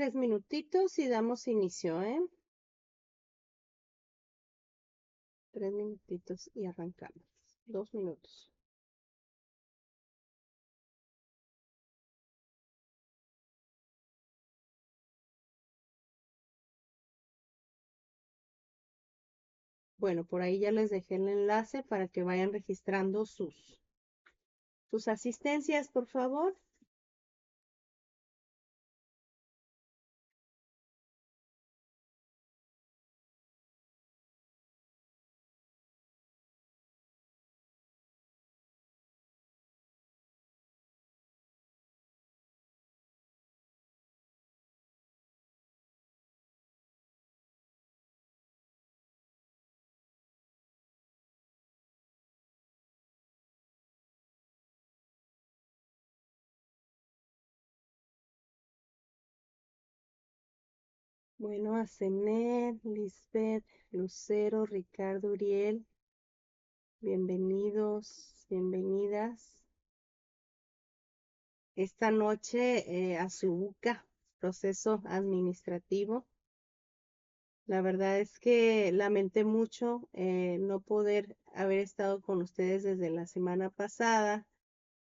3 minutitos y damos inicio, ¿eh? 3 minutitos y arrancamos. 2 minutos. Bueno, por ahí ya les dejé el enlace para que vayan registrando sus asistencias, por favor. Bueno, a Zenet, Lisbeth, Lucero, Ricardo, Uriel, bienvenidos, bienvenidas. Esta noche a su UCA, proceso administrativo. La verdad es que lamenté mucho no poder haber estado con ustedes desde la semana pasada,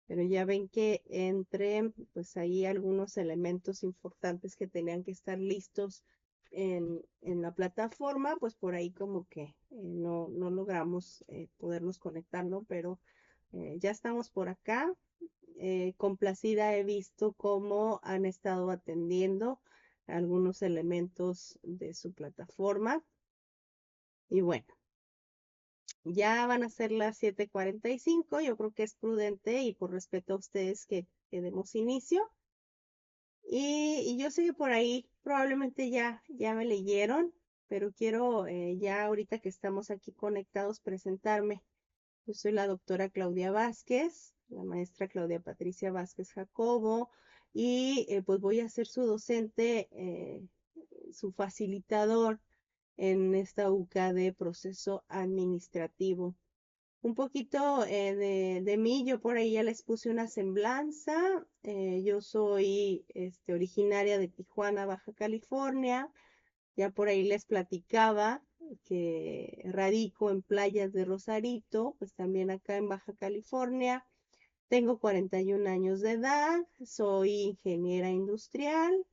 pero ya ven que entre pues ahí algunos elementos importantes que tenían que estar listos en la plataforma, pues por ahí como que no logramos podernos conectar, ¿no? Pero ya estamos por acá. Complacida he visto cómo han estado atendiendo algunos elementos de su plataforma. Y bueno, ya van a ser las 7:45. Yo creo que es prudente y por respeto a ustedes que demos inicio. Y yo sé que por ahí probablemente ya me leyeron, pero quiero ya ahorita que estamos aquí conectados presentarme. Yo soy la doctora Claudia Vázquez, la maestra Claudia Patricia Vázquez Jacobo, y pues voy a ser su docente, su facilitador en esta UCA de proceso administrativo. Un poquito de mí, yo por ahí ya les puse una semblanza. Yo soy originaria de Tijuana, Baja California. Ya por ahí les platicaba que radico en Playas de Rosarito, pues también acá en Baja California. Tengo 41 años de edad, soy ingeniera industrial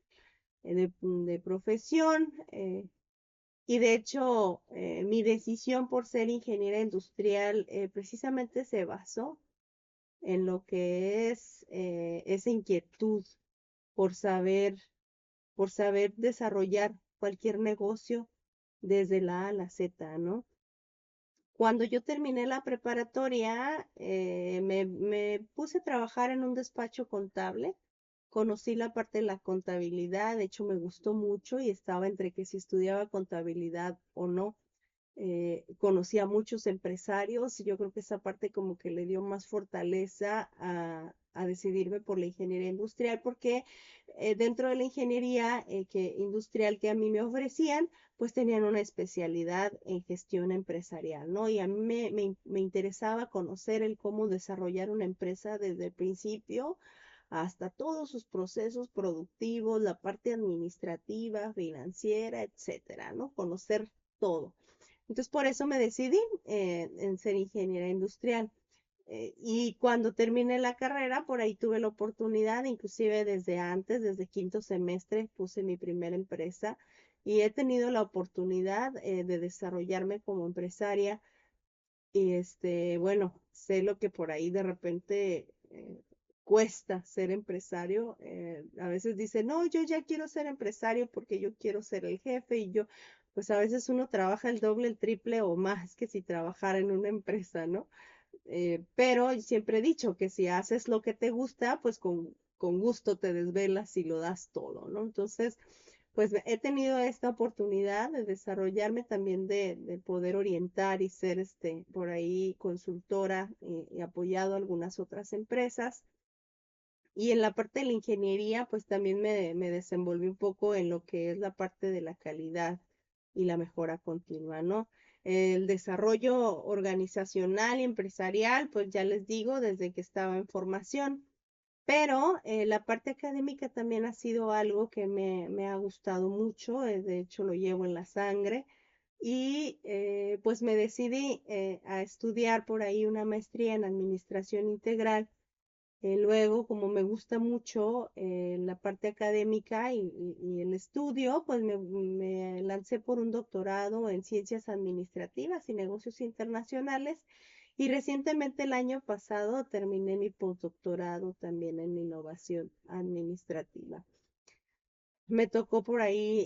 de profesión. Y de hecho, mi decisión por ser ingeniera industrial precisamente se basó en lo que es esa inquietud por saber, por saber desarrollar cualquier negocio desde la A a la Z, ¿no? Cuando yo terminé la preparatoria, me puse a trabajar en un despacho contable. Conocí la parte de la contabilidad, de hecho me gustó mucho y estaba entre que si estudiaba contabilidad o no. Conocí a muchos empresarios y yo creo que esa parte como que le dio más fortaleza a decidirme por la ingeniería industrial porque dentro de la ingeniería industrial que a mí me ofrecían, pues tenían una especialidad en gestión empresarial, ¿no? Y a mí me interesaba conocer el cómo desarrollar una empresa desde el principio hasta todos sus procesos productivos, la parte administrativa, financiera, etcétera, ¿no? Conocer todo. Entonces, por eso me decidí en ser ingeniera industrial. Y cuando terminé la carrera, por ahí tuve la oportunidad, inclusive desde antes, desde quinto semestre, puse mi primera empresa y he tenido la oportunidad de desarrollarme como empresaria. Y bueno, sé lo que por ahí de repente cuesta ser empresario. A veces dice, no, yo ya quiero ser empresario porque yo quiero ser el jefe y yo, pues a veces uno trabaja el doble, el triple o más que si trabajara en una empresa, ¿no? Pero siempre he dicho que si haces lo que te gusta, pues con gusto te desvelas y lo das todo, ¿no? Entonces, pues he tenido esta oportunidad de desarrollarme también de poder orientar y ser por ahí consultora y apoyado a algunas otras empresas. Y en la parte de la ingeniería, pues también me desenvolví un poco en lo que es la parte de la calidad y la mejora continua, ¿no? El desarrollo organizacional y empresarial, pues ya les digo, desde que estaba en formación. Pero la parte académica también ha sido algo que me ha gustado mucho, de hecho lo llevo en la sangre y pues me decidí a estudiar por ahí una maestría en administración integral. Luego, como me gusta mucho la parte académica y el estudio, pues me lancé por un doctorado en ciencias administrativas y negocios internacionales. Y recientemente el año pasado terminé mi postdoctorado también en innovación administrativa. Me tocó por ahí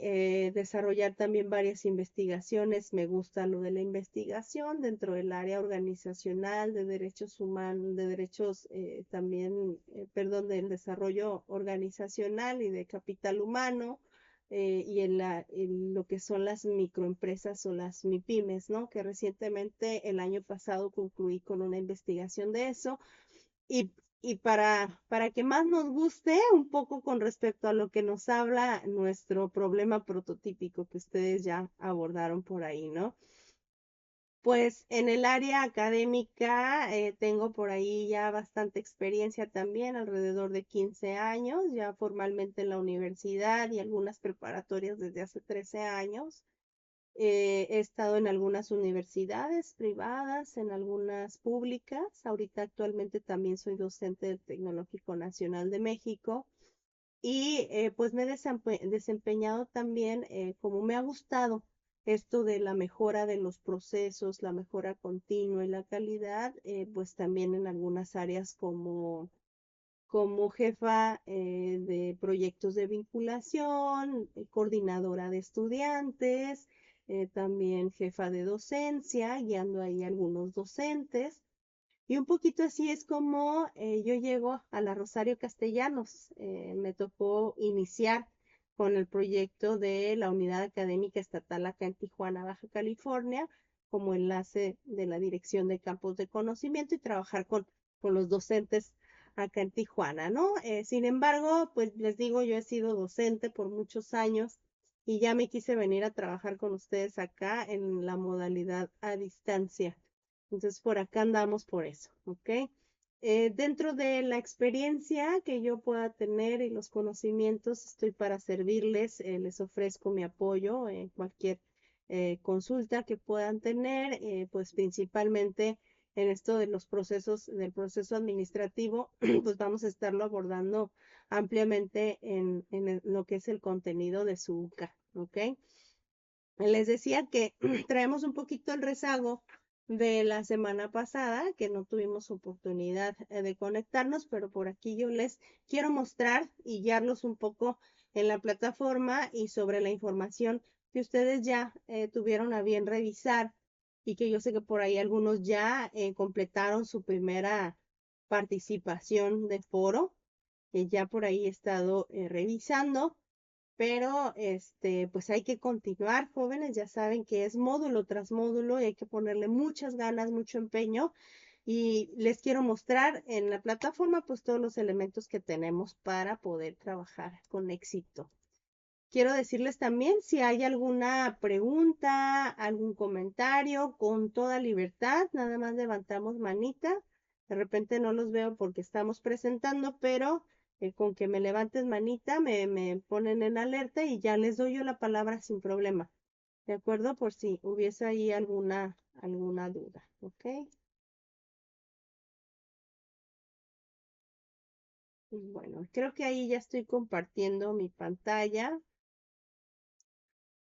desarrollar también varias investigaciones. Me gusta lo de la investigación dentro del área organizacional de derechos humanos, de derechos también, perdón, del desarrollo organizacional y de capital humano y en lo que son las microempresas o las MIPIMES, ¿no? Que recientemente el año pasado concluí con una investigación de eso. Y, y para que más nos guste un poco con respecto a lo que nos habla nuestro problema prototípico que ustedes ya abordaron por ahí, ¿no? Pues en el área académica tengo por ahí ya bastante experiencia también, alrededor de 15 años, ya formalmente en la universidad y algunas preparatorias desde hace 13 años. He estado en algunas universidades privadas, en algunas públicas. Ahorita actualmente también soy docente del Tecnológico Nacional de México y pues me he desempeñado también como me ha gustado esto de la mejora de los procesos, la mejora continua y la calidad, pues también en algunas áreas como jefa de proyectos de vinculación, coordinadora de estudiantes, también jefa de docencia, guiando ahí algunos docentes. Y un poquito así es como yo llego a la Rosario Castellanos. Me tocó iniciar con el proyecto de la Unidad Académica Estatal acá en Tijuana, Baja California, como enlace de la Dirección de Campos de Conocimiento y trabajar con los docentes acá en Tijuana, ¿no? Sin embargo, pues les digo, yo he sido docente por muchos años y ya me quise venir a trabajar con ustedes acá en la modalidad a distancia. Entonces, por acá andamos por eso, ¿ok? Dentro de la experiencia que yo pueda tener y los conocimientos, estoy para servirles, les ofrezco mi apoyo en cualquier consulta que puedan tener, pues principalmente en esto de los procesos, del proceso administrativo, pues vamos a estarlo abordando ampliamente en lo que es el contenido de su UCA, ¿ok? Les decía que traemos un poquito el rezago de la semana pasada, que no tuvimos oportunidad de conectarnos, pero por aquí yo les quiero mostrar y guiarlos un poco en la plataforma y sobre la información que ustedes ya tuvieron a bien revisar y que yo sé que por ahí algunos ya completaron su primera participación de foro, que ya por ahí he estado revisando. Pero pues hay que continuar, jóvenes, ya saben que es módulo tras módulo y hay que ponerle muchas ganas, mucho empeño. Y les quiero mostrar en la plataforma pues todos los elementos que tenemos para poder trabajar con éxito. Quiero decirles también si hay alguna pregunta, algún comentario, con toda libertad, nada más levantamos manita. De repente no los veo porque estamos presentando, pero con que me levanten manita me ponen en alerta y ya les doy yo la palabra sin problema. ¿De acuerdo? Por si hubiese ahí alguna duda. ¿Ok? Bueno, creo que ahí ya estoy compartiendo mi pantalla.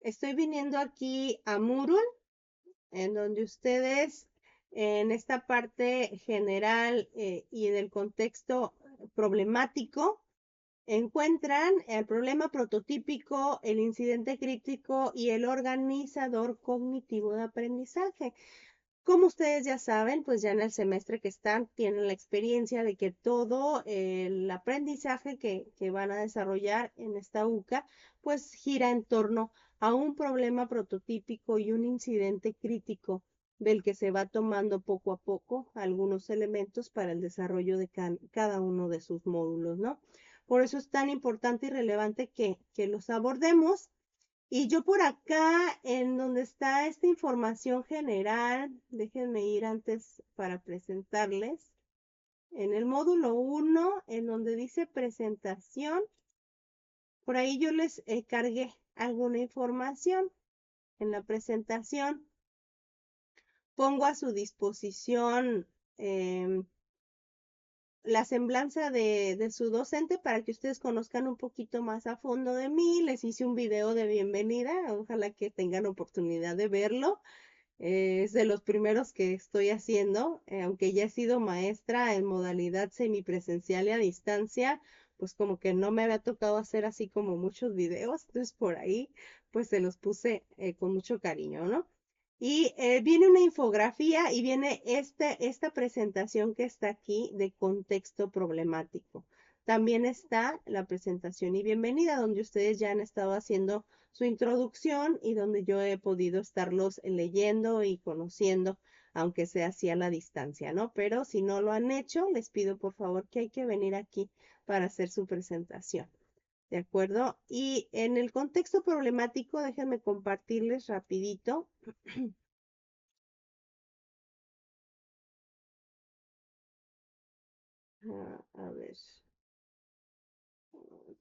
Estoy viniendo aquí a Moodle en donde ustedes en esta parte general y del contexto problemático encuentran el problema prototípico, el incidente crítico y el organizador cognitivo de aprendizaje. Como ustedes ya saben, pues ya en el semestre que están, tienen la experiencia de que todo el aprendizaje que van a desarrollar en esta UCA, pues gira en torno a un problema prototípico y un incidente crítico del que se va tomando poco a poco algunos elementos para el desarrollo de cada uno de sus módulos, ¿no? Por eso es tan importante y relevante que los abordemos y yo por acá, en donde está esta información general, déjenme ir antes para presentarles. En el módulo 1, en donde dice presentación, por ahí yo les cargué alguna información. En la presentación pongo a su disposición la semblanza de su docente para que ustedes conozcan un poquito más a fondo de mí. Les hice un video de bienvenida, ojalá que tengan oportunidad de verlo. Es de los primeros que estoy haciendo, aunque ya he sido maestra en modalidad semipresencial y a distancia, pues como que no me había tocado hacer así como muchos videos, entonces por ahí pues se los puse con mucho cariño, ¿no? Y viene una infografía y viene esta presentación que está aquí de contexto problemático. También está la presentación y bienvenida, donde ustedes ya han estado haciendo su introducción y donde yo he podido estarlos leyendo y conociendo, aunque sea así a la distancia, ¿no? Pero si no lo han hecho, les pido por favor que hay que venir aquí para hacer su presentación. ¿De acuerdo? Y en el contexto problemático, déjenme compartirles rapidito. A ver,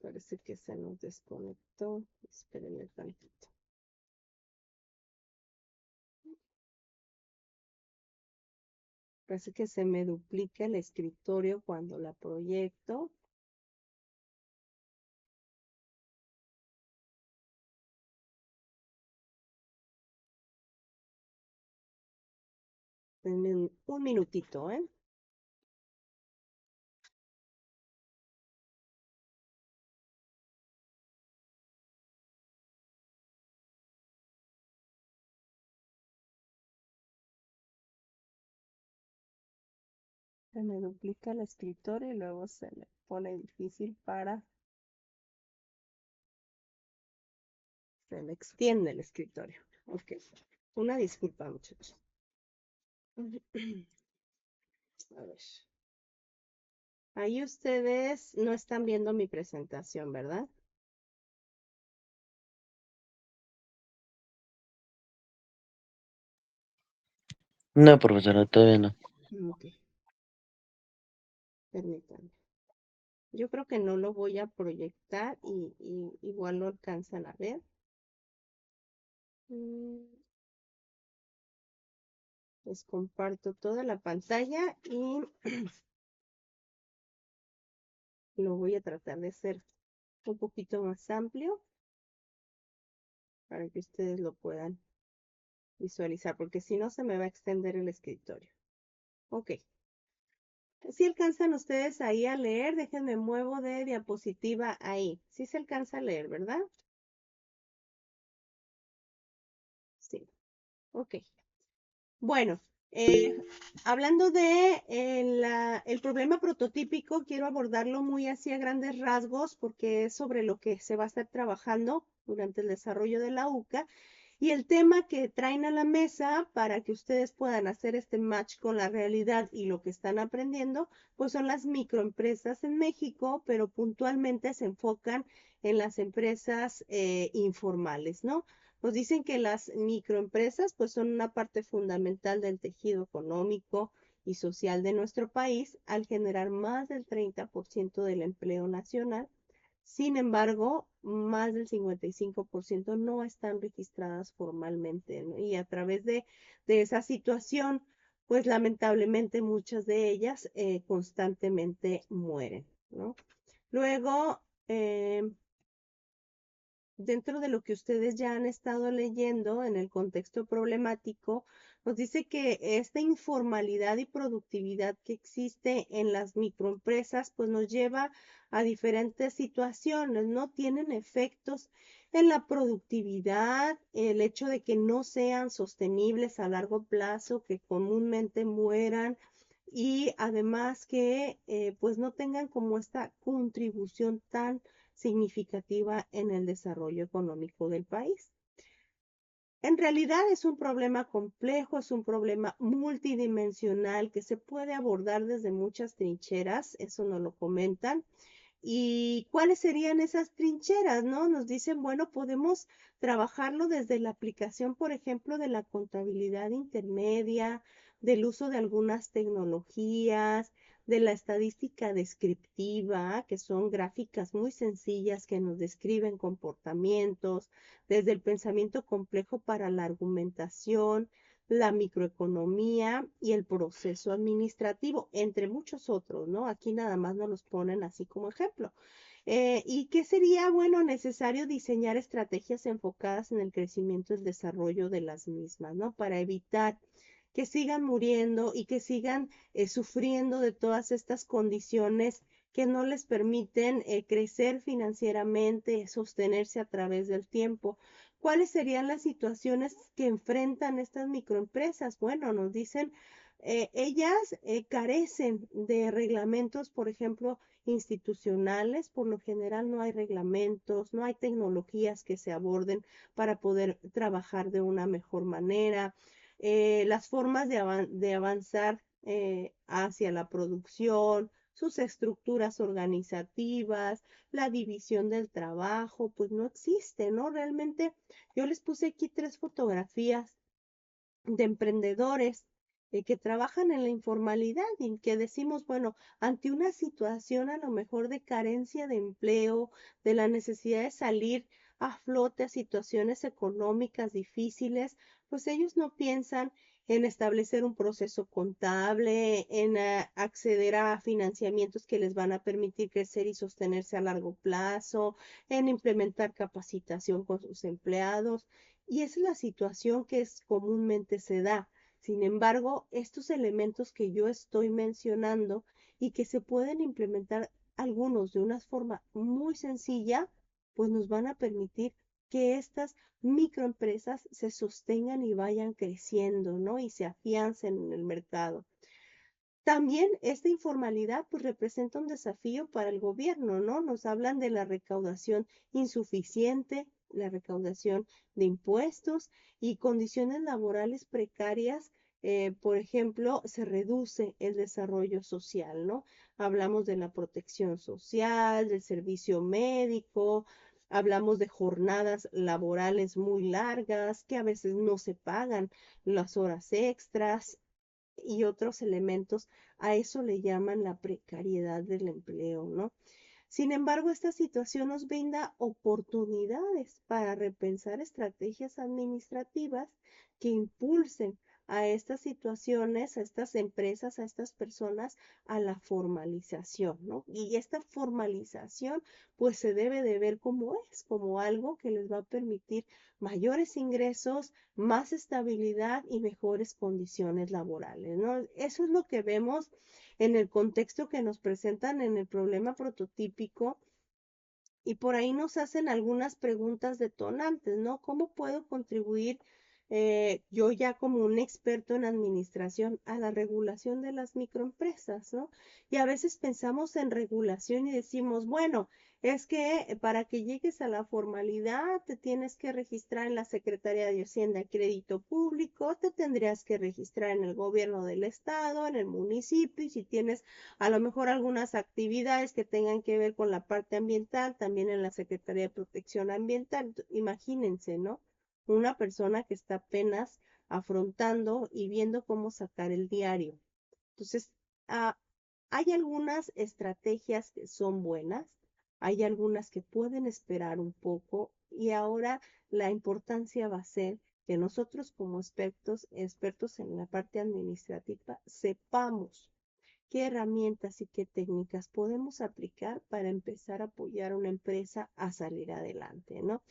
parece que se nos desconectó. Espérenme tantito. Parece que se me duplica el escritorio cuando la proyecto. Denme un minutito, ¿eh? Se me duplica el escritorio y luego se me pone difícil se me extiende el escritorio. Ok, una disculpa, muchachos. A ver. Ahí ustedes no están viendo mi presentación, ¿verdad? No, profesora, todavía no. Ok, permítanme. Yo creo que no lo voy a proyectar y igual lo alcanzan a ver. Les comparto toda la pantalla y lo voy a tratar de hacer un poquito más amplio para que ustedes lo puedan visualizar, porque si no se me va a extender el escritorio. Ok. Si alcanzan ustedes ahí a leer, déjenme muevo de diapositiva ahí. Sí se alcanza a leer, ¿verdad? Sí. Ok. Bueno, hablando de el problema prototípico, quiero abordarlo muy así a grandes rasgos porque es sobre lo que se va a estar trabajando durante el desarrollo de la UCA. Y el tema que traen a la mesa para que ustedes puedan hacer este match con la realidad y lo que están aprendiendo, pues son las microempresas en México, pero puntualmente se enfocan en las empresas informales, ¿no? Nos dicen que las microempresas pues son una parte fundamental del tejido económico y social de nuestro país al generar más del 30% del empleo nacional. Sin embargo, más del 55% no están registradas formalmente, ¿no? Y a través de esa situación, pues lamentablemente muchas de ellas constantemente mueren, ¿no? Luego, dentro de lo que ustedes ya han estado leyendo en el contexto problemático, nos dice que esta informalidad y productividad que existe en las microempresas, pues nos lleva a diferentes situaciones, ¿no? Tienen efectos en la productividad, el hecho de que no sean sostenibles a largo plazo, que comúnmente mueran y además que pues no tengan como esta contribución tan significativa en el desarrollo económico del país. En realidad es un problema complejo, es un problema multidimensional que se puede abordar desde muchas trincheras, eso nos lo comentan. ¿Y cuáles serían esas trincheras, no? Nos dicen, bueno, podemos trabajarlo desde la aplicación, por ejemplo, de la contabilidad intermedia, del uso de algunas tecnologías, de la estadística descriptiva, que son gráficas muy sencillas que nos describen comportamientos, desde el pensamiento complejo para la argumentación, la microeconomía y el proceso administrativo, entre muchos otros, ¿no? Aquí nada más nos los ponen así como ejemplo. ¿Y qué sería, bueno, necesario diseñar estrategias enfocadas en el crecimiento y el desarrollo de las mismas, ¿no? Para evitar que sigan muriendo y que sigan sufriendo de todas estas condiciones que no les permiten crecer financieramente, sostenerse a través del tiempo. ¿Cuáles serían las situaciones que enfrentan estas microempresas? Bueno, nos dicen, ellas carecen de reglamentos, por ejemplo, institucionales. Por lo general no hay reglamentos, no hay tecnologías que se aborden para poder trabajar de una mejor manera. Las formas de avanzar hacia la producción, sus estructuras organizativas, la división del trabajo, pues no existe, ¿no? Realmente yo les puse aquí 3 fotografías de emprendedores que trabajan en la informalidad y que decimos, bueno, ante una situación a lo mejor de carencia de empleo, de la necesidad de salir a flote a situaciones económicas difíciles, pues ellos no piensan en establecer un proceso contable, en acceder a financiamientos que les van a permitir crecer y sostenerse a largo plazo, en implementar capacitación con sus empleados. Y esa es la situación que comúnmente se da. Sin embargo, estos elementos que yo estoy mencionando y que se pueden implementar algunos de una forma muy sencilla, pues nos van a permitir que estas microempresas se sostengan y vayan creciendo, ¿no? Y se afiancen en el mercado. También esta informalidad pues representa un desafío para el gobierno, ¿no? Nos hablan de la recaudación insuficiente, la recaudación de impuestos y condiciones laborales precarias. Por ejemplo, se reduce el desarrollo social, ¿no? Hablamos de la protección social, del servicio médico, hablamos de jornadas laborales muy largas que a veces no se pagan las horas extras y otros elementos. A eso le llaman la precariedad del empleo, ¿no? Sin embargo, esta situación nos brinda oportunidades para repensar estrategias administrativas que impulsen a estas situaciones, a estas empresas, a estas personas, a la formalización, ¿no? Y esta formalización, pues se debe de ver como es, como algo que les va a permitir mayores ingresos, más estabilidad y mejores condiciones laborales, ¿no? Eso es lo que vemos en el contexto que nos presentan en el problema prototípico y por ahí nos hacen algunas preguntas detonantes, ¿no? ¿Cómo puedo contribuir yo ya como un experto en administración a la regulación de las microempresas, ¿no? Y a veces pensamos en regulación y decimos, bueno, es que para que llegues a la formalidad te tienes que registrar en la Secretaría de Hacienda y Crédito Público, te tendrías que registrar en el gobierno del estado, en el municipio, y si tienes a lo mejor algunas actividades que tengan que ver con la parte ambiental, también en la Secretaría de Protección Ambiental. Imagínense, ¿no? Una persona que está apenas afrontando y viendo cómo sacar el diario. Entonces, ah, hay algunas estrategias que son buenas, hay algunas que pueden esperar un poco y ahora la importancia va a ser que nosotros como expertos en la parte administrativa, sepamos qué herramientas y qué técnicas podemos aplicar para empezar a apoyar a una empresa a salir adelante, ¿no?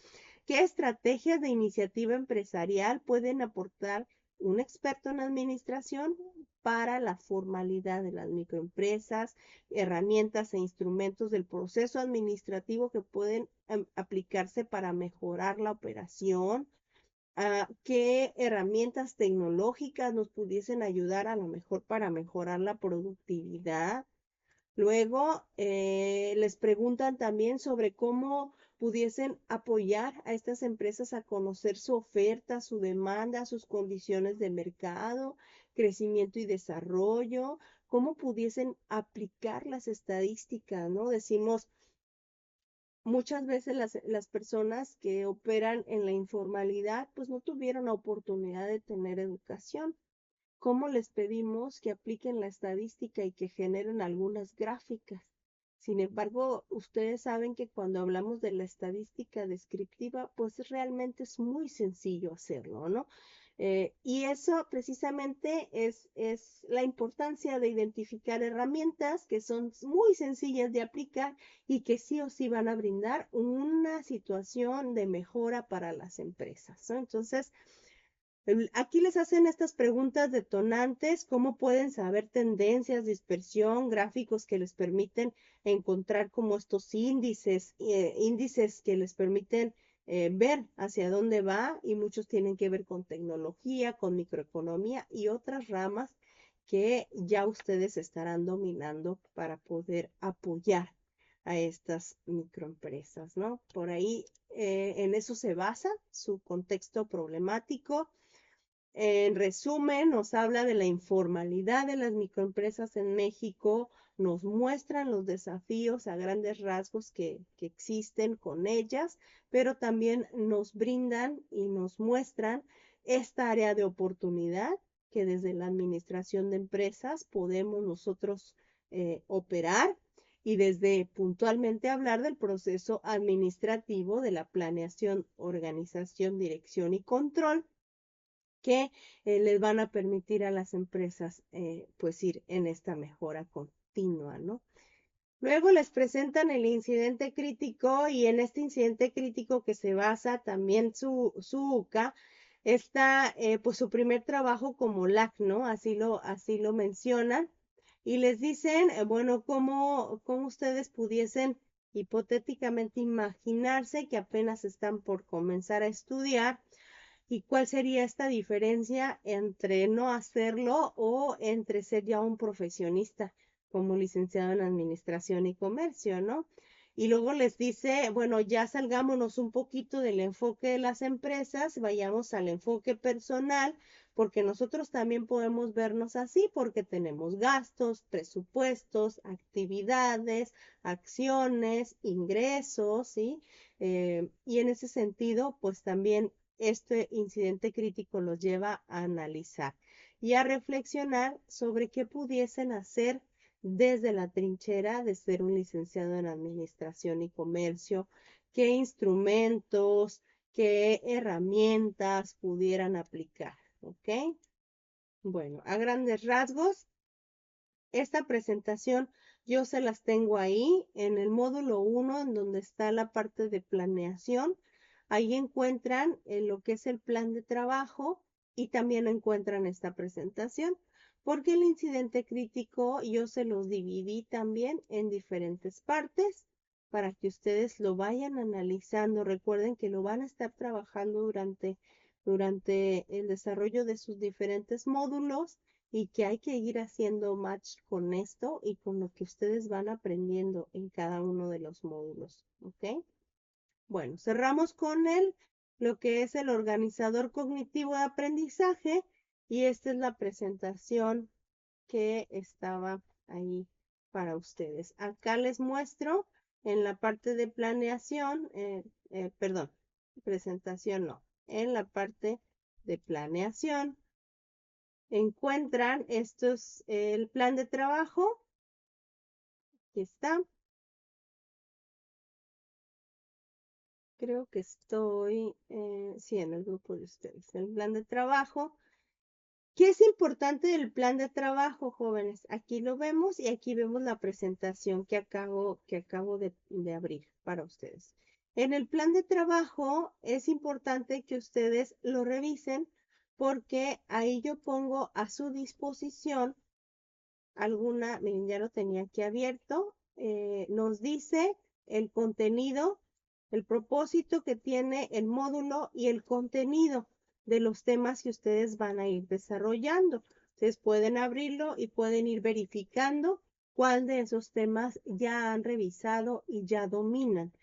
¿Qué estrategias de iniciativa empresarial pueden aportar un experto en administración para la formalidad de las microempresas, herramientas e instrumentos del proceso administrativo que pueden aplicarse para mejorar la operación? ¿Qué herramientas tecnológicas nos pudiesen ayudar a lo mejor para mejorar la productividad? Luego les preguntan también sobre cómo pudiesen apoyar a estas empresas a conocer su oferta, su demanda, sus condiciones de mercado, crecimiento y desarrollo, cómo pudiesen aplicar las estadísticas, ¿no? Decimos, muchas veces las personas que operan en la informalidad, pues no tuvieron la oportunidad de tener educación. ¿cómo les pedimos que apliquen la estadística y que generen algunas gráficas? Sin embargo, ustedes saben que cuando hablamos de la estadística descriptiva, pues realmente es muy sencillo hacerlo, ¿no? Y eso precisamente es la importancia de identificar herramientas que son muy sencillas de aplicar y que sí o sí van a brindar una situación de mejora para las empresas, ¿no? Entonces, aquí les hacen estas preguntas detonantes, cómo pueden saber tendencias, dispersión, gráficos que les permiten encontrar como estos índices que les permiten ver hacia dónde va, y muchos tienen que ver con tecnología, con microeconomía y otras ramas que ya ustedes estarán dominando para poder apoyar a estas microempresas, ¿no? Por ahí, en eso se basa su contexto problemático. En resumen, nos habla de la informalidad de las microempresas en México, nos muestran los desafíos a grandes rasgos que existen con ellas, pero también nos brindan y nos muestran esta área de oportunidad que desde la administración de empresas podemos nosotros operar, y desde puntualmente hablar del proceso administrativo de la planeación, organización, dirección y control que les van a permitir a las empresas pues ir en esta mejora continua, ¿no? Luego les presentan el incidente crítico, y en este incidente crítico que se basa también su UCA, está pues su primer trabajo como LAC, ¿no? Así lo mencionan, y les dicen, bueno, cómo ustedes pudiesen hipotéticamente imaginarse que apenas están por comenzar a estudiar. ¿Y cuál sería esta diferencia entre no hacerlo o entre ser ya un profesionista como licenciado en administración y comercio, ¿no? Y luego les dice, bueno, ya salgámonos un poquito del enfoque de las empresas, vayamos al enfoque personal, porque nosotros también podemos vernos así, porque tenemos gastos, presupuestos, actividades, acciones, ingresos, ¿sí? Y en ese sentido, pues también este incidente crítico los lleva a analizar y a reflexionar sobre qué pudiesen hacer desde la trinchera de ser un licenciado en administración y comercio, qué instrumentos, qué herramientas pudieran aplicar, ¿ok? Bueno, a grandes rasgos, esta presentación yo se las tengo ahí en el módulo 1, en donde está la parte de planeación. Ahí encuentran lo que es el plan de trabajo, y también encuentran esta presentación, porque el incidente crítico yo se los dividí también en diferentes partes para que ustedes lo vayan analizando. Recuerden que lo van a estar trabajando durante el desarrollo de sus diferentes módulos, y que hay que ir haciendo match con esto y con lo que ustedes van aprendiendo en cada uno de los módulos, ¿ok? Bueno, cerramos con lo que es el organizador cognitivo de aprendizaje, y esta es la presentación que estaba ahí para ustedes. Acá les muestro en la parte de planeación, perdón, presentación no, en la parte de planeación encuentran estos, el plan de trabajo, aquí está. Creo que estoy, sí, en el grupo de ustedes. El plan de trabajo. ¿Qué es importante del plan de trabajo, jóvenes? Aquí lo vemos, y aquí vemos la presentación que acabo de abrir para ustedes. En el plan de trabajo es importante que ustedes lo revisen, porque ahí yo pongo a su disposición miren, ya lo tenía aquí abierto, nos dice el contenido, el propósito que tiene el módulo y el contenido de los temas que ustedes van a ir desarrollando. Ustedes pueden abrirlo y pueden ir verificando cuál de esos temas ya han revisado y ya dominan.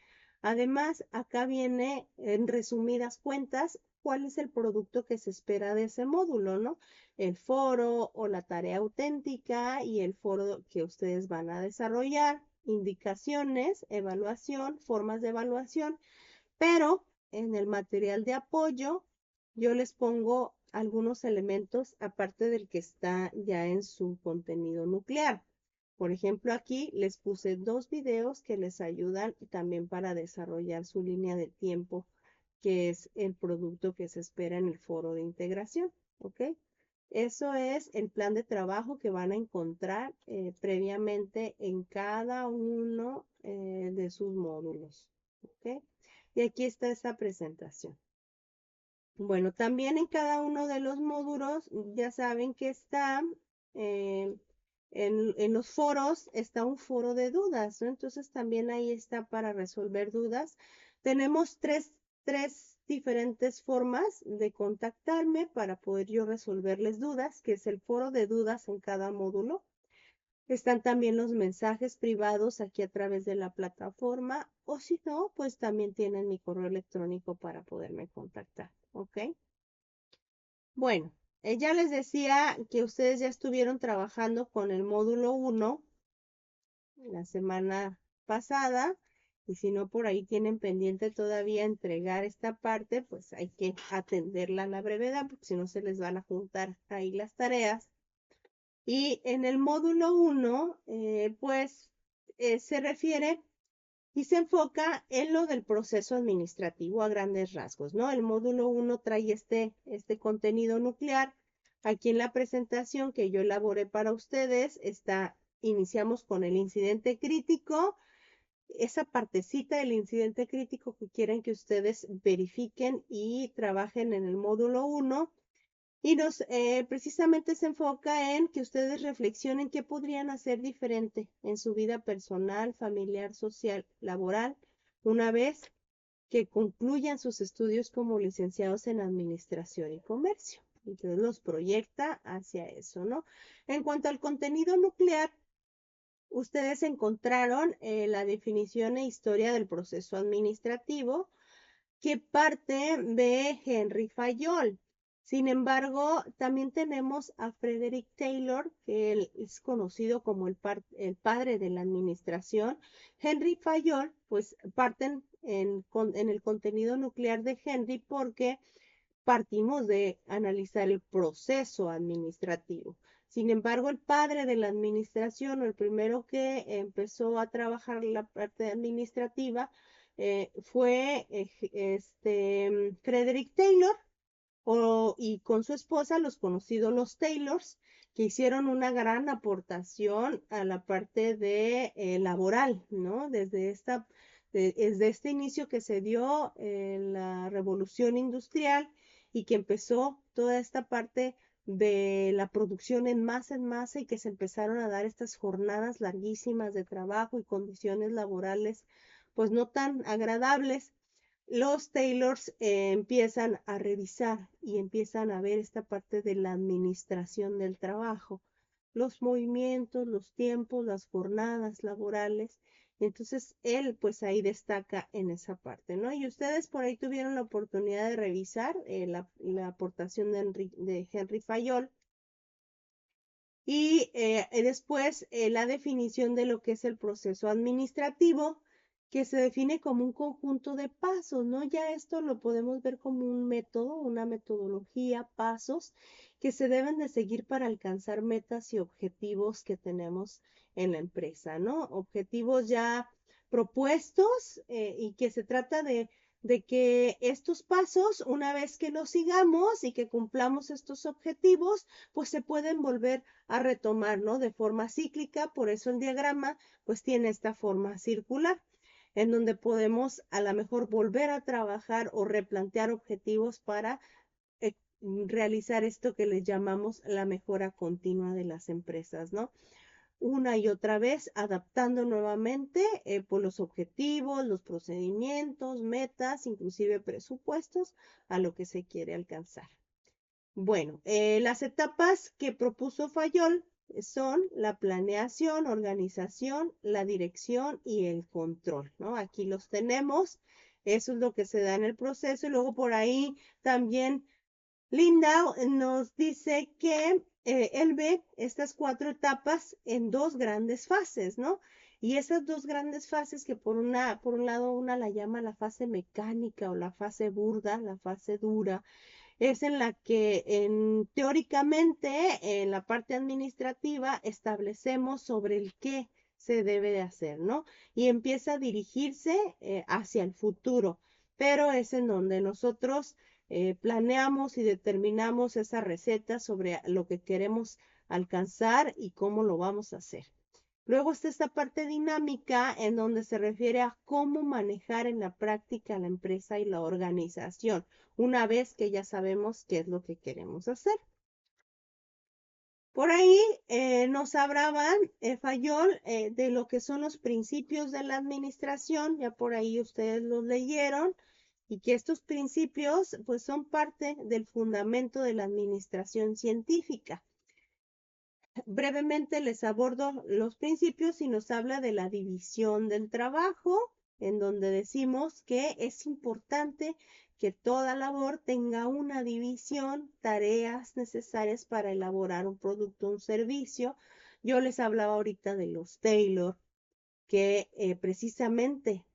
Además, acá viene en resumidas cuentas cuál es el producto que se espera de ese módulo, ¿no? El foro o la tarea auténtica y el foro que ustedes van a desarrollar, indicaciones, evaluación, formas de evaluación, pero en el material de apoyo yo les pongo algunos elementos aparte del que está ya en su contenido nuclear. Por ejemplo, aquí les puse 2 videos que les ayudan también para desarrollar su línea de tiempo, que es el producto que se espera en el foro de integración, ¿ok? Eso es el plan de trabajo que van a encontrar previamente en cada uno de sus módulos, ¿ok? Y aquí está esta presentación. Bueno, también en cada uno de los módulos, ya saben que está eh, en los foros, está un foro de dudas, ¿no? Entonces también ahí está para resolver dudas. Tenemos tres diferentes formas de contactarme para poder yo resolverles dudas, que es el foro de dudas en cada módulo. Están también los mensajes privados aquí a través de la plataforma, o si no, pues también tienen mi correo electrónico para poderme contactar, ¿ok? Bueno, ya les decía que ustedes ya estuvieron trabajando con el módulo 1 la semana pasada, y si no por ahí tienen pendiente todavía entregar esta parte, pues hay que atenderla a la brevedad, porque si no se les van a juntar ahí las tareas. Y en el módulo 1, pues se refiere y se enfoca en lo del proceso administrativo a grandes rasgos, ¿no? El módulo 1 trae este contenido nuclear. Aquí en la presentación que yo elaboré para ustedes iniciamos con el incidente crítico, esa partecita del incidente crítico que quieren que ustedes verifiquen y trabajen en el módulo 1. Y precisamente se enfoca en que ustedes reflexionen qué podrían hacer diferente en su vida personal, familiar, social, laboral, una vez que concluyan sus estudios como licenciados en Administración y Comercio. Entonces los proyecta hacia eso, ¿no? En cuanto al contenido nuclear, ustedes encontraron la definición e historia del proceso administrativo, que parte de Henry Fayol. Sin embargo, también tenemos a Frederick Taylor, que él es conocido como el padre de la administración. Henry Fayol, pues parten en el contenido nuclear de Henry porque partimos de analizar el proceso administrativo. Sin embargo, el padre de la administración, o el primero que empezó a trabajar la parte administrativa, fue Frederick Taylor, y con su esposa, los conocidos los Taylors, que hicieron una gran aportación a la parte de laboral, ¿no? Desde este inicio que se dio en la revolución industrial y que empezó toda esta parte de la producción en masa y que se empezaron a dar estas jornadas larguísimas de trabajo y condiciones laborales pues no tan agradables. Los Taylors empiezan a revisar y empiezan a ver esta parte de la administración del trabajo, los movimientos, los tiempos, las jornadas laborales. Entonces él pues ahí destaca en esa parte, ¿no? Y ustedes por ahí tuvieron la oportunidad de revisar la aportación de Henry Fayol y después la definición de lo que es el proceso administrativo, que se define como un conjunto de pasos, ¿no? Ya esto lo podemos ver como un método, una metodología, pasos que se deben de seguir para alcanzar metas y objetivos que tenemos en la empresa, ¿no? Objetivos ya propuestos y que se trata de que estos pasos, una vez que los sigamos y que cumplamos estos objetivos, pues se pueden volver a retomar, ¿no? De forma cíclica, por eso el diagrama pues tiene esta forma circular, en donde podemos a lo mejor volver a trabajar o replantear objetivos para realizar esto que les llamamos la mejora continua de las empresas, ¿no? Una y otra vez adaptando nuevamente por los objetivos, los procedimientos, metas, inclusive presupuestos a lo que se quiere alcanzar. Bueno, las etapas que propuso Fayol son la planeación, organización, la dirección y el control, ¿no? Aquí los tenemos, eso es lo que se da en el proceso y luego por ahí también Lindau nos dice que él ve estas 4 etapas en 2 grandes fases, ¿no? Y esas dos grandes fases que por un lado una la llama la fase mecánica o la fase burda, la fase dura, es en la que teóricamente en la parte administrativa establecemos sobre el qué se debe de hacer, ¿no? Y empieza a dirigirse hacia el futuro, pero es en donde nosotros planeamos y determinamos esa receta sobre lo que queremos alcanzar y cómo lo vamos a hacer. Luego está esta parte dinámica en donde se refiere a cómo manejar en la práctica la empresa y la organización, una vez que ya sabemos qué es lo que queremos hacer. Por ahí nos hablaban, Fayol, de lo que son los principios de la administración, ya por ahí ustedes los leyeron, y que estos principios pues son parte del fundamento de la administración científica. Brevemente les abordo los principios y nos habla de la división del trabajo, en donde decimos que es importante que toda labor tenga una división, tareas necesarias para elaborar un producto o un servicio. Yo les hablaba ahorita de los Taylor, que precisamente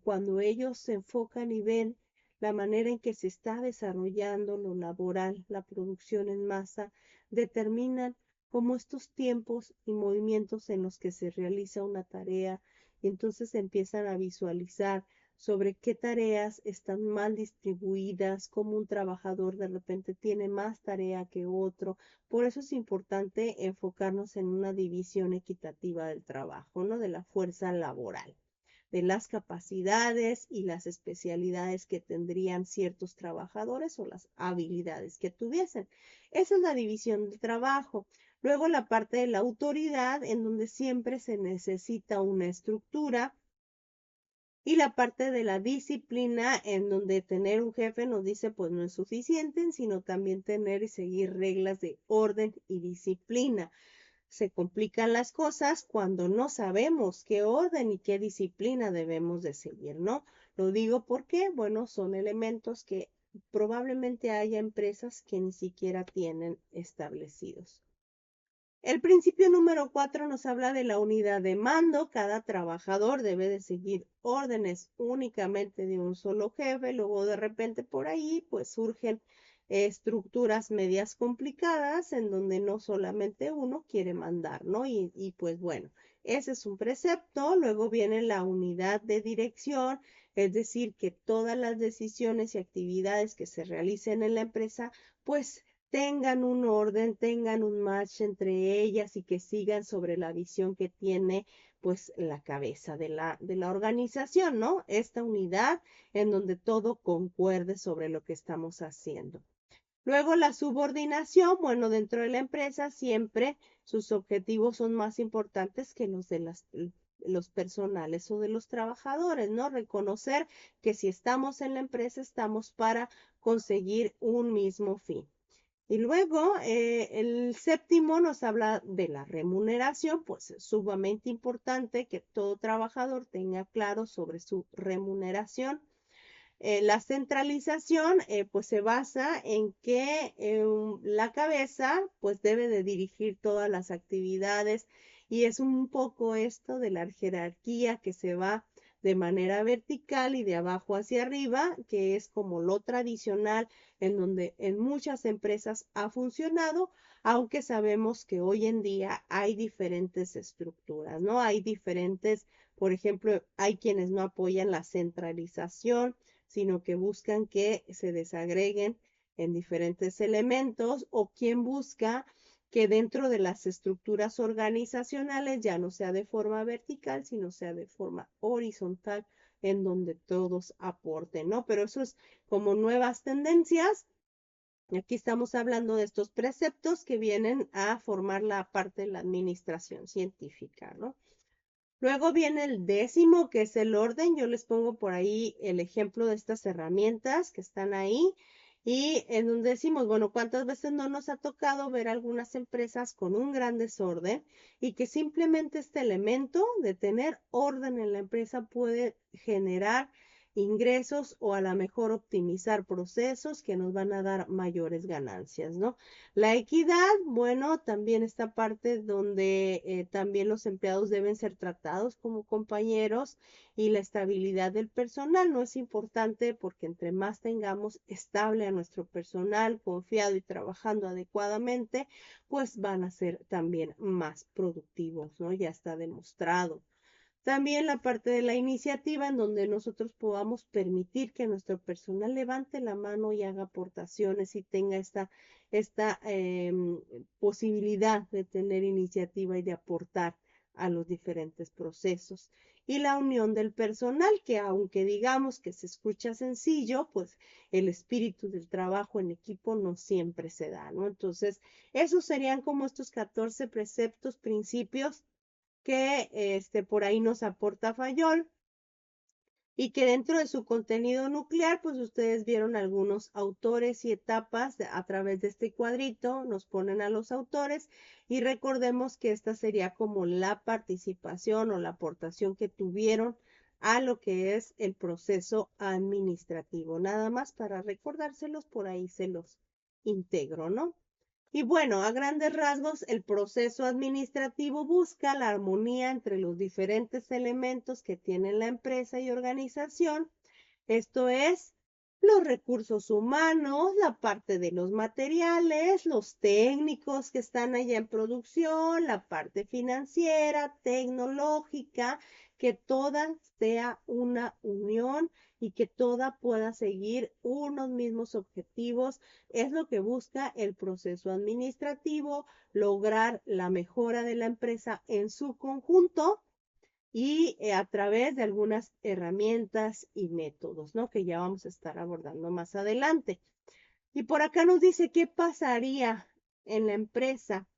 cuando ellos se enfocan y ven la manera en que se está desarrollando lo laboral, la producción en masa, determinan como estos tiempos y movimientos en los que se realiza una tarea, y entonces empiezan a visualizar sobre qué tareas están mal distribuidas, cómo un trabajador de repente tiene más tarea que otro. Por eso es importante enfocarnos en una división equitativa del trabajo, ¿no? De la fuerza laboral, de las capacidades y las especialidades que tendrían ciertos trabajadores o las habilidades que tuviesen. Esa es la división de trabajo. Luego la parte de la autoridad, en donde siempre se necesita una estructura. Y la parte de la disciplina, en donde tener un jefe nos dice, pues no es suficiente, sino también tener y seguir reglas de orden y disciplina. Se complican las cosas cuando no sabemos qué orden y qué disciplina debemos de seguir, ¿no? Lo digo porque, bueno, son elementos que probablemente haya empresas que ni siquiera tienen establecidos. El principio número 4 nos habla de la unidad de mando. Cada trabajador debe de seguir órdenes únicamente de un solo jefe. Luego de repente por ahí pues surgen estructuras medias complicadas en donde no solamente uno quiere mandar, ¿no? Y pues bueno, ese es un precepto. Luego viene la unidad de dirección, es decir, que todas las decisiones y actividades que se realicen en la empresa pues tengan un orden, tengan un match entre ellas y que sigan sobre la visión que tiene pues la cabeza de la organización, ¿no? Esta unidad en donde todo concuerde sobre lo que estamos haciendo. Luego la subordinación, bueno, dentro de la empresa siempre sus objetivos son más importantes que los de los personales o de los trabajadores, ¿no? Reconocer que si estamos en la empresa estamos para conseguir un mismo fin. Y luego el séptimo nos habla de la remuneración, pues es sumamente importante que todo trabajador tenga claro sobre su remuneración. La centralización pues se basa en que la cabeza pues debe de dirigir todas las actividades y es un poco esto de la jerarquía que se va de manera vertical y de abajo hacia arriba, que es como lo tradicional en donde en muchas empresas ha funcionado, aunque sabemos que hoy en día hay diferentes estructuras, ¿no? Hay diferentes, por ejemplo, hay quienes no apoyan la centralización, sino que buscan que se desagreguen en diferentes elementos, o quien busca que dentro de las estructuras organizacionales ya no sea de forma vertical, sino sea de forma horizontal, en donde todos aporten, ¿no? Pero eso es como nuevas tendencias. Aquí estamos hablando de estos preceptos que vienen a formar la parte de la administración científica, ¿no? Luego viene el décimo, que es el orden. Yo les pongo por ahí el ejemplo de estas herramientas que están ahí. Y en un decimos, bueno, ¿cuántas veces no nos ha tocado ver algunas empresas con un gran desorden y que simplemente este elemento de tener orden en la empresa puede generar ingresos o a lo mejor optimizar procesos que nos van a dar mayores ganancias, ¿no? La equidad, bueno, también esta parte donde también los empleados deben ser tratados como compañeros y la estabilidad del personal no es importante porque entre más tengamos estable a nuestro personal, confiado y trabajando adecuadamente, pues van a ser también más productivos, ¿no? Ya está demostrado. También la parte de la iniciativa en donde nosotros podamos permitir que nuestro personal levante la mano y haga aportaciones y tenga esta posibilidad de tener iniciativa y de aportar a los diferentes procesos. Y la unión del personal, que aunque digamos que se escucha sencillo, pues el espíritu del trabajo en equipo no siempre se da, ¿no? Entonces, esos serían como estos 14 preceptos, principios que por ahí nos aporta Fayol y que dentro de su contenido nuclear, pues ustedes vieron algunos autores y etapas a través de este cuadrito, nos ponen a los autores y recordemos que esta sería como la participación o la aportación que tuvieron a lo que es el proceso administrativo. Nada más para recordárselos, por ahí se los integro, ¿no? Y bueno, a grandes rasgos, el proceso administrativo busca la armonía entre los diferentes elementos que tiene la empresa y organización. Esto es los recursos humanos, la parte de los materiales, los técnicos que están allá en producción, la parte financiera, tecnológica, que toda sea una unión y que toda pueda seguir unos mismos objetivos. Es lo que busca el proceso administrativo, lograr la mejora de la empresa en su conjunto y a través de algunas herramientas y métodos, ¿no? Que ya vamos a estar abordando más adelante. Y por acá nos dice qué pasaría en la empresa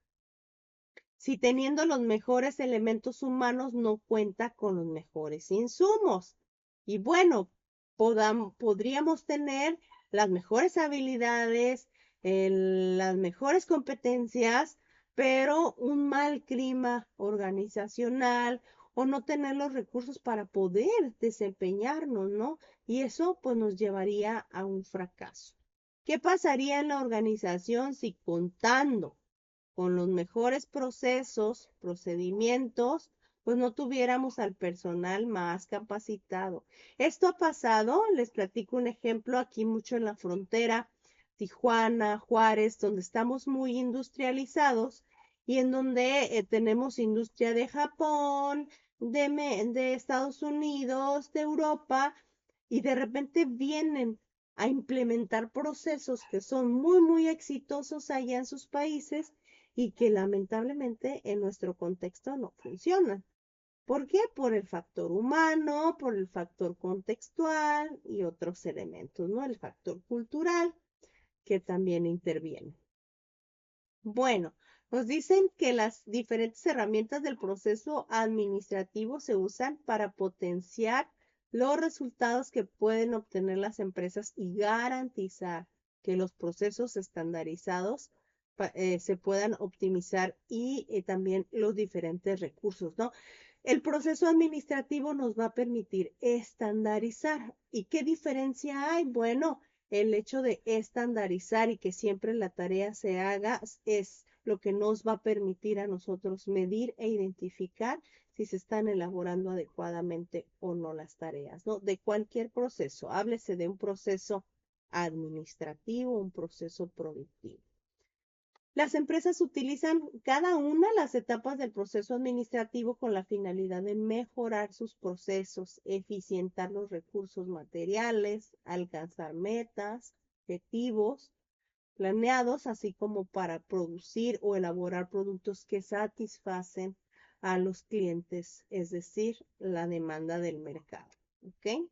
si teniendo los mejores elementos humanos no cuenta con los mejores insumos. Y bueno, podríamos tener las mejores habilidades, las mejores competencias, pero un mal clima organizacional o no tener los recursos para poder desempeñarnos, ¿no? Y eso pues nos llevaría a un fracaso. ¿Qué pasaría en la organización si contando con los mejores procesos, procedimientos, pues no tuviéramos al personal más capacitado? Esto ha pasado, les platico un ejemplo aquí mucho en la frontera, Tijuana, Juárez, donde estamos muy industrializados y en donde tenemos industria de Japón, de Estados Unidos, de Europa, y de repente vienen a implementar procesos que son muy, muy exitosos allá en sus países y que lamentablemente en nuestro contexto no funcionan. ¿Por qué? Por el factor humano, por el factor contextual y otros elementos, ¿no? El factor cultural que también interviene. Bueno, nos dicen que las diferentes herramientas del proceso administrativo se usan para potenciar los resultados que pueden obtener las empresas y garantizar que los procesos estandarizados se puedan optimizar y también los diferentes recursos, ¿no? El proceso administrativo nos va a permitir estandarizar. ¿Y qué diferencia hay? Bueno, el hecho de estandarizar y que siempre la tarea se haga es lo que nos va a permitir a nosotros medir e identificar si se están elaborando adecuadamente o no las tareas, ¿no? De cualquier proceso, háblese de un proceso administrativo, un proceso productivo. Las empresas utilizan cada una las etapas del proceso administrativo con la finalidad de mejorar sus procesos, eficientar los recursos materiales, alcanzar metas, objetivos planeados, así como para producir o elaborar productos que satisfacen a los clientes, es decir, la demanda del mercado. ¿Ok?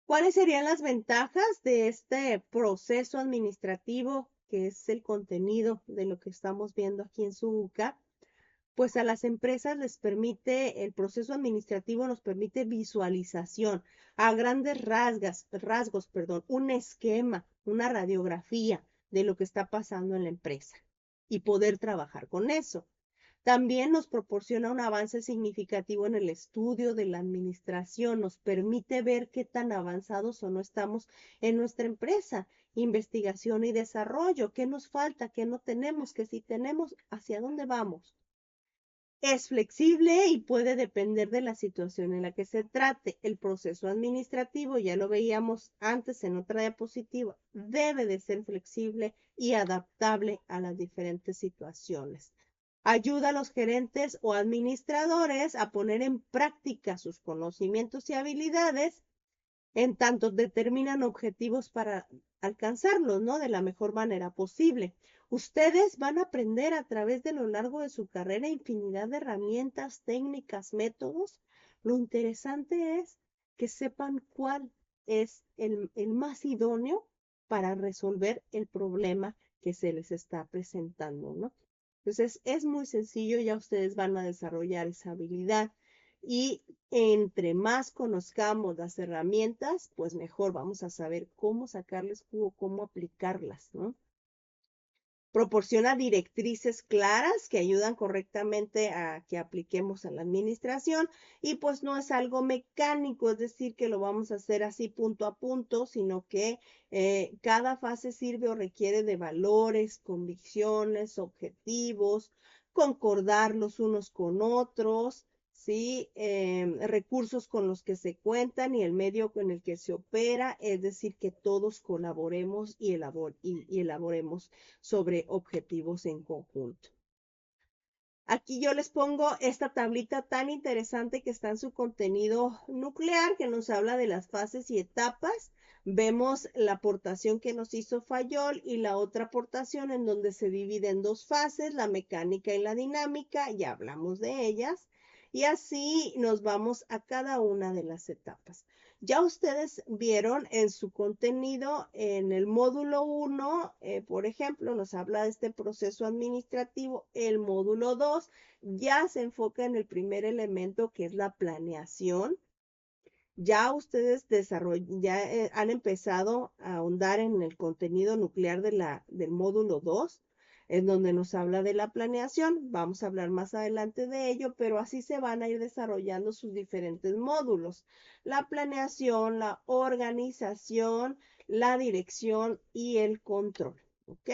¿Cuáles serían las ventajas de este proceso administrativo, que es el contenido de lo que estamos viendo aquí en Subuca? Pues a las empresas les permite, el proceso administrativo nos permite visualización a grandes rasgos, perdón, un esquema, una radiografía de lo que está pasando en la empresa y poder trabajar con eso. También nos proporciona un avance significativo en el estudio de la administración, nos permite ver qué tan avanzados o no estamos en nuestra empresa, investigación y desarrollo, qué nos falta, qué no tenemos, qué sí tenemos, hacia dónde vamos. Es flexible y puede depender de la situación en la que se trate. El proceso administrativo, ya lo veíamos antes en otra diapositiva, debe de ser flexible y adaptable a las diferentes situaciones. Ayuda a los gerentes o administradores a poner en práctica sus conocimientos y habilidades en tanto determinan objetivos para alcanzarlos, ¿no? De la mejor manera posible. Ustedes van a aprender a través de lo largo de su carrera infinidad de herramientas, técnicas, métodos. Lo interesante es que sepan cuál es el más idóneo para resolver el problema que se les está presentando, ¿no? Entonces, es muy sencillo, ya ustedes van a desarrollar esa habilidad y entre más conozcamos las herramientas, pues mejor vamos a saber cómo sacarles jugo, cómo aplicarlas, ¿no? Proporciona directrices claras que ayudan correctamente a que apliquemos a la administración y pues no es algo mecánico, es decir, que lo vamos a hacer así punto a punto, sino que cada fase sirve o requiere de valores, convicciones, objetivos, concordarlos unos con otros, ¿sí? Recursos con los que se cuentan y el medio con el que se opera, es decir, que todos colaboremos y elaboremos sobre objetivos en conjunto. Aquí yo les pongo esta tablita tan interesante que está en su contenido nuclear, que nos habla de las fases y etapas. Vemos la aportación que nos hizo Fayol y la otra aportación en donde se divide en dos fases, la mecánica y la dinámica, ya hablamos de ellas, y así nos vamos a cada una de las etapas. Ya ustedes vieron en su contenido, en el módulo 1, por ejemplo, nos habla de este proceso administrativo. El módulo 2 ya se enfoca en el primer elemento que es la planeación. Ya ustedes han empezado a ahondar en el contenido nuclear del módulo 2, en donde nos habla de la planeación. Vamos a hablar más adelante de ello, pero así se van a ir desarrollando sus diferentes módulos. La planeación, la organización, la dirección y el control. ¿Ok?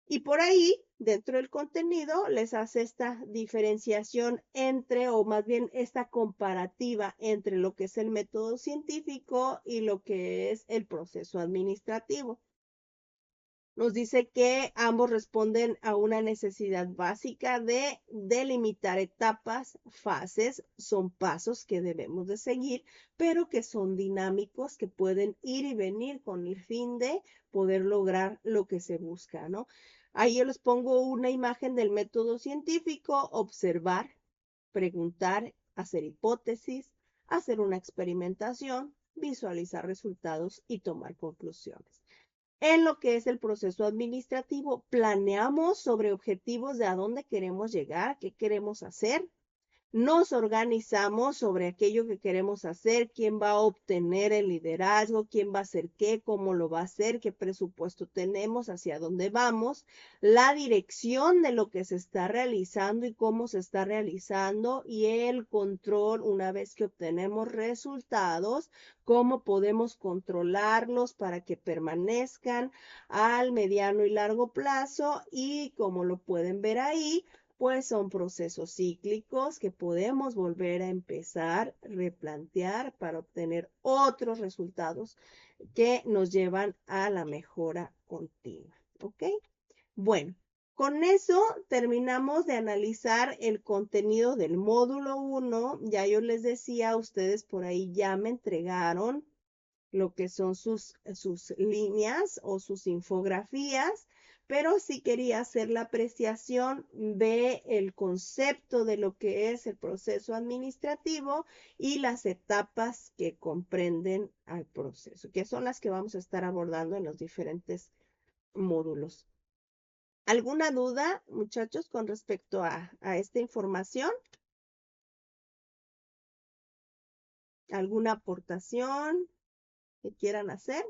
Y por ahí, dentro del contenido, les hace esta diferenciación entre, o más bien esta comparativa entre lo que es el método científico y lo que es el proceso administrativo. Nos dice que ambos responden a una necesidad básica de delimitar etapas, fases, son pasos que debemos de seguir, pero que son dinámicos, que pueden ir y venir con el fin de poder lograr lo que se busca, ¿no? Ahí yo les pongo una imagen del método científico: observar, preguntar, hacer hipótesis, hacer una experimentación, visualizar resultados y tomar conclusiones. En lo que es el proceso administrativo, planeamos sobre objetivos de a dónde queremos llegar, qué queremos hacer. Nos organizamos sobre aquello que queremos hacer, quién va a obtener el liderazgo, quién va a hacer qué, cómo lo va a hacer, qué presupuesto tenemos, hacia dónde vamos, la dirección de lo que se está realizando y cómo se está realizando, y el control una vez que obtenemos resultados, cómo podemos controlarlos para que permanezcan al mediano y largo plazo. Y como lo pueden ver ahí, pues son procesos cíclicos que podemos volver a empezar, replantear para obtener otros resultados que nos llevan a la mejora continua. ¿Ok? Bueno, con eso terminamos de analizar el contenido del módulo 1. Ya yo les decía, ustedes por ahí ya me entregaron lo que son sus líneas o sus infografías, pero sí quería hacer la apreciación de el concepto de lo que es el proceso administrativo y las etapas que comprenden al proceso, que son las que vamos a estar abordando en los diferentes módulos. ¿Alguna duda, muchachos, con respecto a esta información? ¿Alguna aportación que quieran hacer?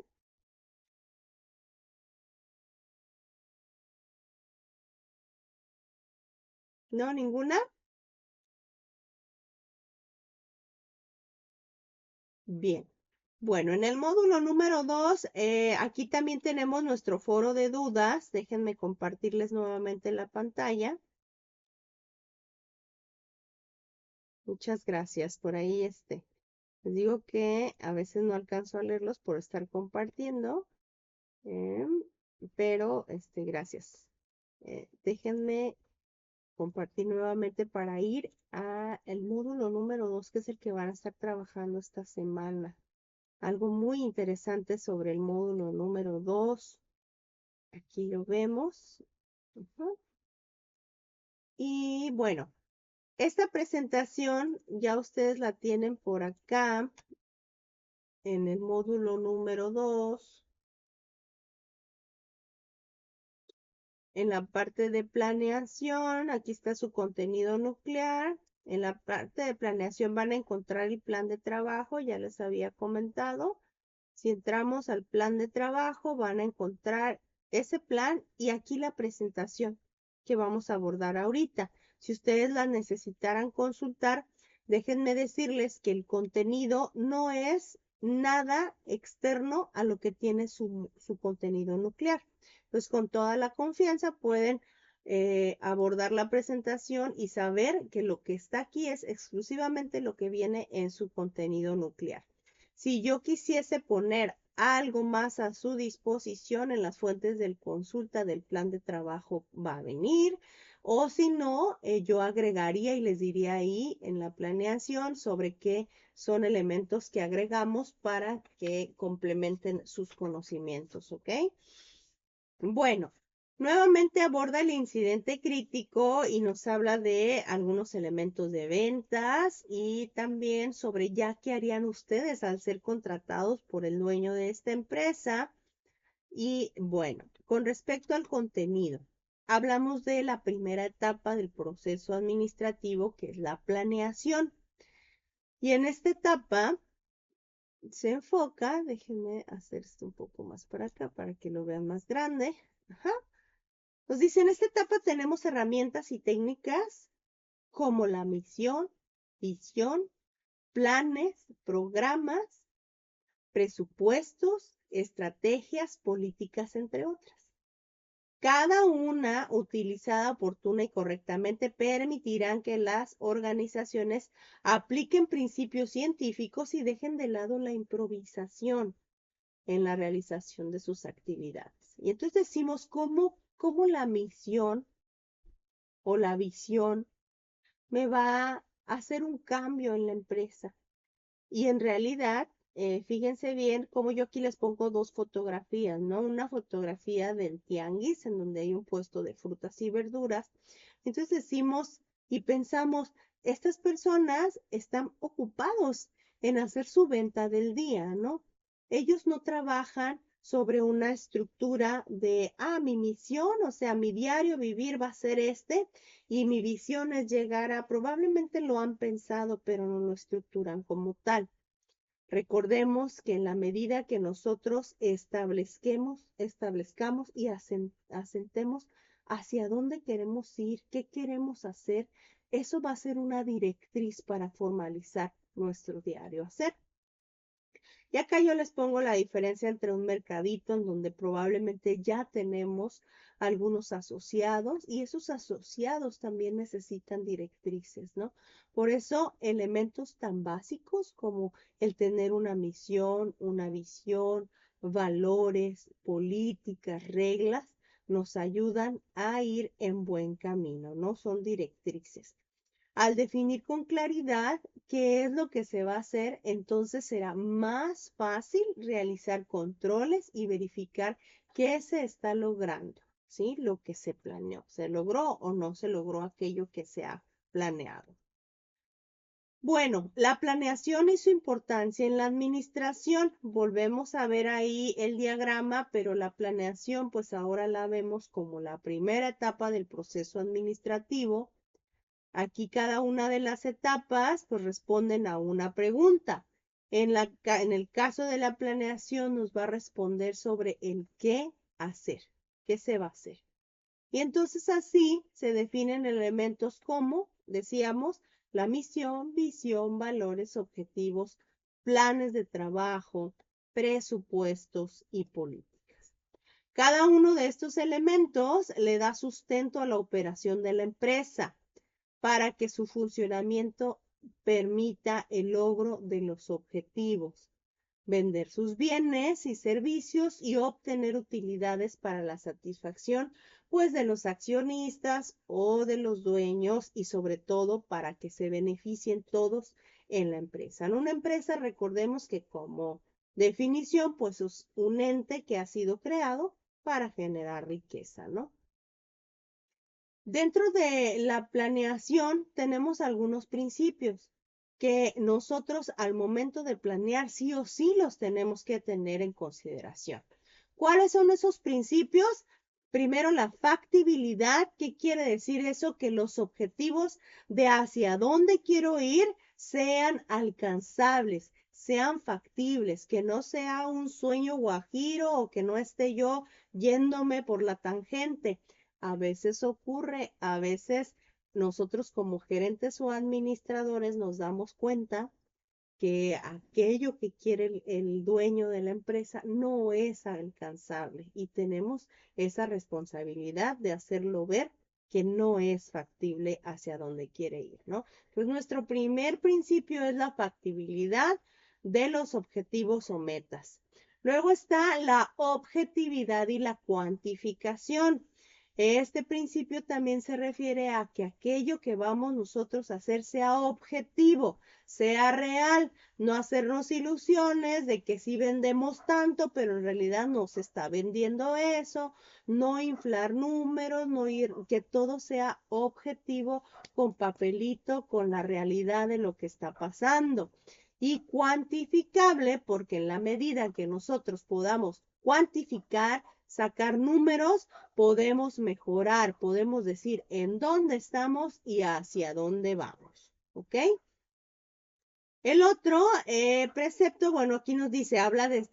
¿No? ¿Ninguna? Bien. Bueno, en el módulo número 2, aquí también tenemos nuestro foro de dudas. Déjenme compartirles nuevamente la pantalla. Muchas gracias. Por ahí les digo que a veces no alcanzo a leerlos por estar compartiendo, pero gracias. Déjenme compartir nuevamente para ir a el módulo número 2, que es el que van a estar trabajando esta semana. Algo muy interesante sobre el módulo número 2. Aquí lo vemos. Ujú. Y bueno, esta presentación ya ustedes la tienen por acá en el módulo número 2. En la parte de planeación, aquí está su contenido nuclear. En la parte de planeación van a encontrar el plan de trabajo, ya les había comentado. Si entramos al plan de trabajo, van a encontrar ese plan y aquí la presentación que vamos a abordar ahorita. Si ustedes la necesitaran consultar, déjenme decirles que el contenido no es nada externo a lo que tiene su contenido nuclear. Pues con toda la confianza pueden abordar la presentación y saber que lo que está aquí es exclusivamente lo que viene en su contenido nuclear. Si yo quisiese poner algo más a su disposición en las fuentes de consulta del plan de trabajo, va a venir. O si no, yo agregaría y les diría ahí en la planeación sobre qué son elementos que agregamos para que complementen sus conocimientos, ¿ok? Bueno, nuevamente aborda el incidente crítico y nos habla de algunos elementos de ventas y también sobre ya qué harían ustedes al ser contratados por el dueño de esta empresa. Y bueno, con respecto al contenido, hablamos de la primera etapa del proceso administrativo, que es la planeación. Y en esta etapa se enfoca, déjenme hacer esto un poco más para acá para que lo vean más grande. Ajá. Nos dice, en esta etapa tenemos herramientas y técnicas como la misión, visión, planes, programas, presupuestos, estrategias, políticas, entre otras. Cada una utilizada oportuna y correctamente permitirán que las organizaciones apliquen principios científicos y dejen de lado la improvisación en la realización de sus actividades. Y entonces decimos cómo la misión o la visión me va a hacer un cambio en la empresa. Y en realidad, fíjense bien cómo yo aquí les pongo dos fotografías, ¿no? Una fotografía del tianguis, en donde hay un puesto de frutas y verduras. Entonces decimos y pensamos, estas personas están ocupados en hacer su venta del día, ¿no? Ellos no trabajan sobre una estructura de, mi misión, o sea, mi diario vivir va a ser y mi visión es llegar a, probablemente lo han pensado, pero no lo estructuran como tal. Recordemos que en la medida que nosotros establezcamos y asentemos hacia dónde queremos ir, qué queremos hacer, eso va a ser una directriz para formalizar nuestro diario hacer. Y acá yo les pongo la diferencia entre un mercadito en donde probablemente ya tenemos algunos asociados y esos asociados también necesitan directrices, ¿no? Por eso elementos tan básicos como el tener una misión, una visión, valores, políticas, reglas, nos ayudan a ir en buen camino, ¿no? Son directrices. Al definir con claridad qué es lo que se va a hacer, entonces será más fácil realizar controles y verificar qué se está logrando, ¿sí? Lo que se planeó. ¿Se logró o no se logró aquello que se ha planeado? Bueno, la planeación y su importancia en la administración. Volvemos a ver ahí el diagrama, pero la planeación pues ahora la vemos como la primera etapa del proceso administrativo. Aquí cada una de las etapas pues responden a una pregunta. En el caso de la planeación nos va a responder sobre el qué hacer, qué se va a hacer. Y entonces así se definen elementos como, decíamos, la misión, visión, valores, objetivos, planes de trabajo, presupuestos y políticas. Cada uno de estos elementos le da sustento a la operación de la empresa para que su funcionamiento permita el logro de los objetivos, vender sus bienes y servicios y obtener utilidades para la satisfacción pues de los accionistas o de los dueños y sobre todo para que se beneficien todos en la empresa. En una empresa recordemos que como definición pues es un ente que ha sido creado para generar riqueza, ¿no? Dentro de la planeación tenemos algunos principios que nosotros al momento de planear sí o sí los tenemos que tener en consideración. ¿Cuáles son esos principios? Primero, la factibilidad. ¿Qué quiere decir eso? Que los objetivos de hacia dónde quiero ir sean alcanzables, sean factibles, que no sea un sueño guajiro o que no esté yo yéndome por la tangente. A veces ocurre, a veces nosotros como gerentes o administradores nos damos cuenta que aquello que quiere el dueño de la empresa no es alcanzable y tenemos esa responsabilidad de hacerlo ver que no es factible hacia donde quiere ir, ¿no? Entonces, nuestro primer principio es la factibilidad de los objetivos o metas. Luego está la objetividad y la cuantificación. Este principio también se refiere a que aquello que vamos nosotros a hacer sea objetivo, sea real, no hacernos ilusiones de que sí vendemos tanto, pero en realidad no se está vendiendo eso, no inflar números, no ir, que todo sea objetivo con papelito, con la realidad de lo que está pasando. Y cuantificable, porque en la medida que nosotros podamos cuantificar, sacar números, podemos mejorar, podemos decir en dónde estamos y hacia dónde vamos. ¿Ok? El otro precepto, bueno, aquí nos dice, habla de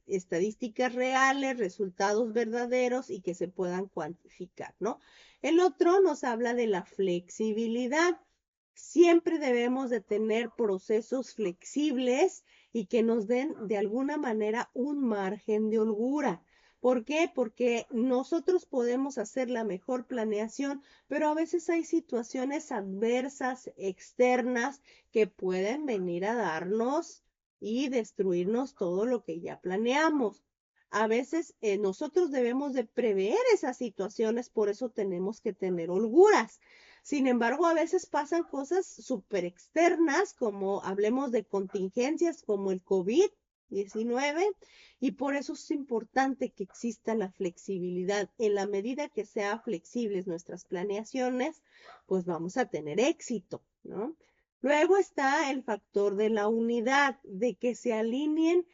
estadísticas reales, resultados verdaderos y que se puedan cuantificar, ¿no? El otro nos habla de la flexibilidad. Siempre debemos de tener procesos flexibles y que nos den de alguna manera un margen de holgura. ¿Por qué? Porque nosotros podemos hacer la mejor planeación, pero a veces hay situaciones adversas externas que pueden venir a darnos y destruirnos todo lo que ya planeamos. A veces nosotros debemos de prever esas situaciones, por eso tenemos que tener holguras. Sin embargo, a veces pasan cosas súper externas, como hablemos de contingencias como el COVID-19, y por eso es importante que exista la flexibilidad. En la medida que sean flexibles nuestras planeaciones, pues vamos a tener éxito, ¿no? Luego está el factor de la unidad, de que se alineen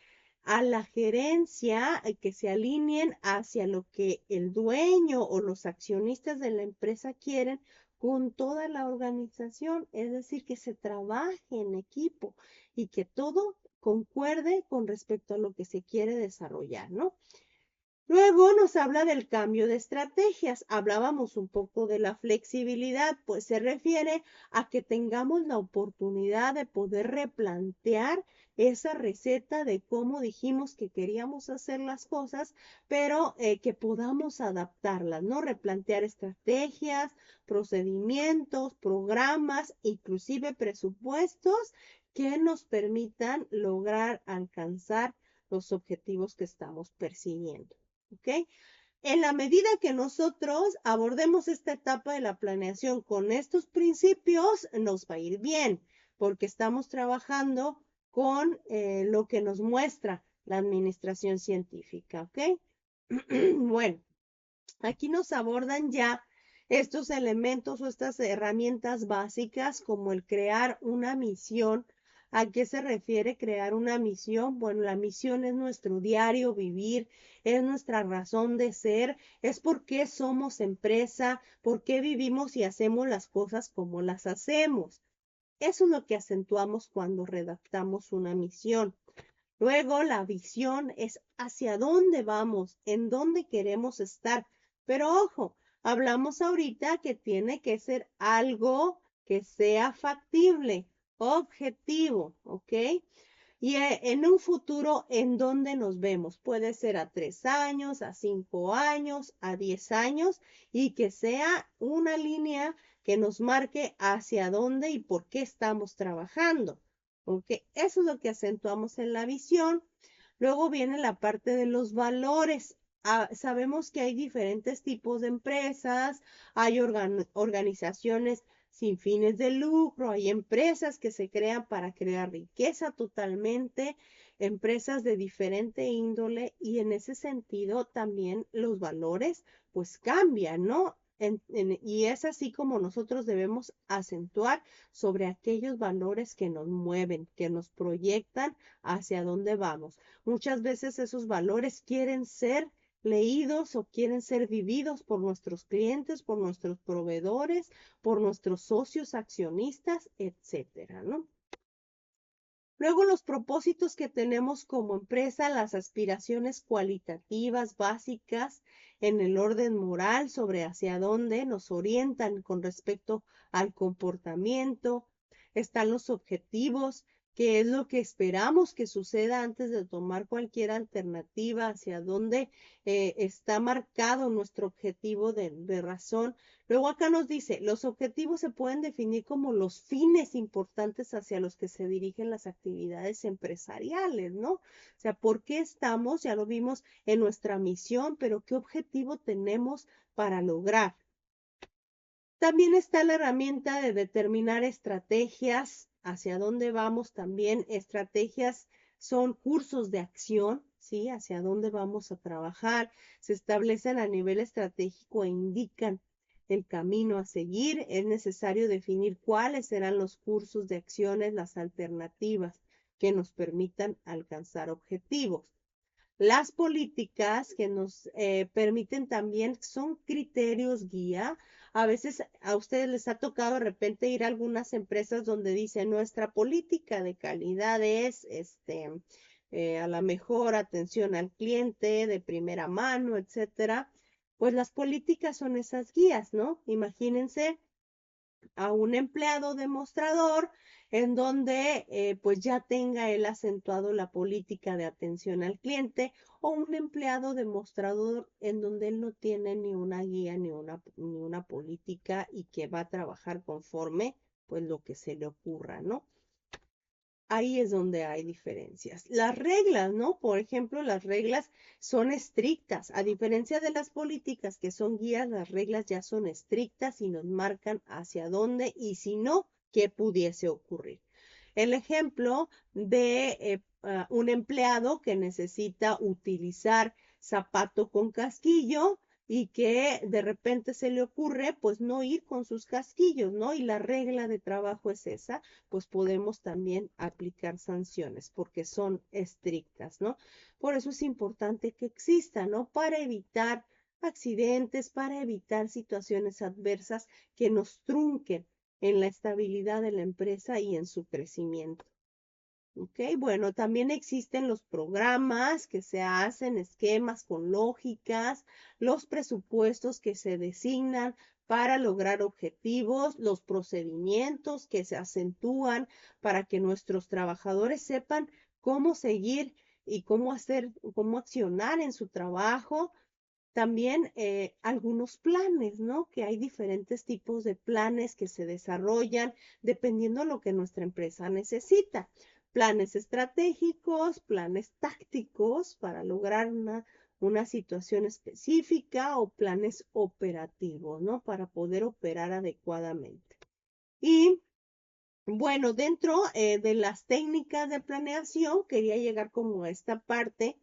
a la gerencia, que se alineen hacia lo que el dueño o los accionistas de la empresa quieren con toda la organización, es decir, que se trabaje en equipo y que todo concuerde con respecto a lo que se quiere desarrollar, ¿no? Luego nos habla del cambio de estrategias. Hablábamos un poco de la flexibilidad, pues se refiere a que tengamos la oportunidad de poder replantear esa receta de cómo dijimos que queríamos hacer las cosas, pero que podamos adaptarlas, ¿no? Replantear estrategias, procedimientos, programas, inclusive presupuestos que nos permitan lograr alcanzar los objetivos que estamos persiguiendo. ¿Ok? En la medida que nosotros abordemos esta etapa de la planeación con estos principios, nos va a ir bien, porque estamos trabajando con lo que nos muestra la administración científica, ¿ok? Bueno, aquí nos abordan ya estos elementos o estas herramientas básicas como el crear una misión. ¿A qué se refiere crear una misión? Bueno, la misión es nuestro diario vivir, es nuestra razón de ser, es por qué somos empresa, por qué vivimos y hacemos las cosas como las hacemos. Eso es lo que acentuamos cuando redactamos una misión. Luego, la visión es hacia dónde vamos, en dónde queremos estar. Pero ojo, Hablamos ahorita que tiene que ser algo que sea factible, objetivo, ¿ok? Y en un futuro, ¿en dónde nos vemos? Puede ser a 3 años, a 5 años, a 10 años, y que sea una línea que nos marque hacia dónde y por qué estamos trabajando. ¿Ok? Eso es lo que acentuamos en la visión. Luego viene la parte de los valores. Sabemos que hay diferentes tipos de empresas, hay organizaciones sin fines de lucro, hay empresas que se crean para crear riqueza totalmente, empresas de diferente índole y en ese sentido también los valores pues cambian, ¿no? Y es así como nosotros debemos acentuar sobre aquellos valores que nos mueven, que nos proyectan hacia dónde vamos. Muchas veces esos valores quieren ser leídos o quieren ser vividos por nuestros clientes, por nuestros proveedores, por nuestros socios accionistas, etcétera, ¿no? Luego los propósitos que tenemos como empresa, las aspiraciones cualitativas básicas en el orden moral sobre hacia dónde nos orientan con respecto al comportamiento. Están los objetivos, que es lo que esperamos que suceda antes de tomar cualquier alternativa, hacia dónde está marcado nuestro objetivo de razón. Luego acá nos dice, los objetivos se pueden definir como los fines importantes hacia los que se dirigen las actividades empresariales, ¿no? O sea, ¿por qué estamos? Ya lo vimos en nuestra misión, pero ¿qué objetivo tenemos para lograr? También está la herramienta de determinar estrategias, hacia dónde vamos también. Estrategias son cursos de acción, ¿sí? Hacia dónde vamos a trabajar. Se establecen a nivel estratégico e indican el camino a seguir. Es necesario definir cuáles serán los cursos de acciones, las alternativas que nos permitan alcanzar objetivos. Las políticas que nos permiten también son criterios guía. A veces a ustedes les ha tocado de repente ir a algunas empresas donde dice nuestra política de calidad es a la mejor atención al cliente de primera mano, etcétera. Pues las políticas son esas guías, ¿no? Imagínense a un empleado demostrador en donde pues ya tenga él acentuado la política de atención al cliente o un empleado demostrador en donde él no tiene ni una guía ni una política y que va a trabajar conforme pues lo que se le ocurra, ¿no? Ahí es donde hay diferencias. Las reglas, ¿no? Por ejemplo, las reglas son estrictas. A diferencia de las políticas que son guías, las reglas ya son estrictas y nos marcan hacia dónde y si no, qué pudiese ocurrir. El ejemplo de un empleado que necesita utilizar zapato con casquillo y que de repente se le ocurre pues no ir con sus casquillos, ¿no? Y la regla de trabajo es esa, pues podemos también aplicar sanciones porque son estrictas, ¿no? Por eso es importante que exista, ¿no? Para evitar accidentes, para evitar situaciones adversas que nos trunquen en la estabilidad de la empresa y en su crecimiento. Ok, bueno, también existen los programas que se hacen, esquemas con lógicas, los presupuestos que se designan para lograr objetivos, los procedimientos que se acentúan para que nuestros trabajadores sepan cómo seguir y cómo hacer, cómo accionar en su trabajo. También algunos planes, ¿no? Que hay diferentes tipos de planes que se desarrollan dependiendo de lo que nuestra empresa necesita. Planes estratégicos, planes tácticos para lograr una situación específica o planes operativos, ¿no? Para poder operar adecuadamente. Y bueno, dentro de las técnicas de planeación, quería llegar como a esta parte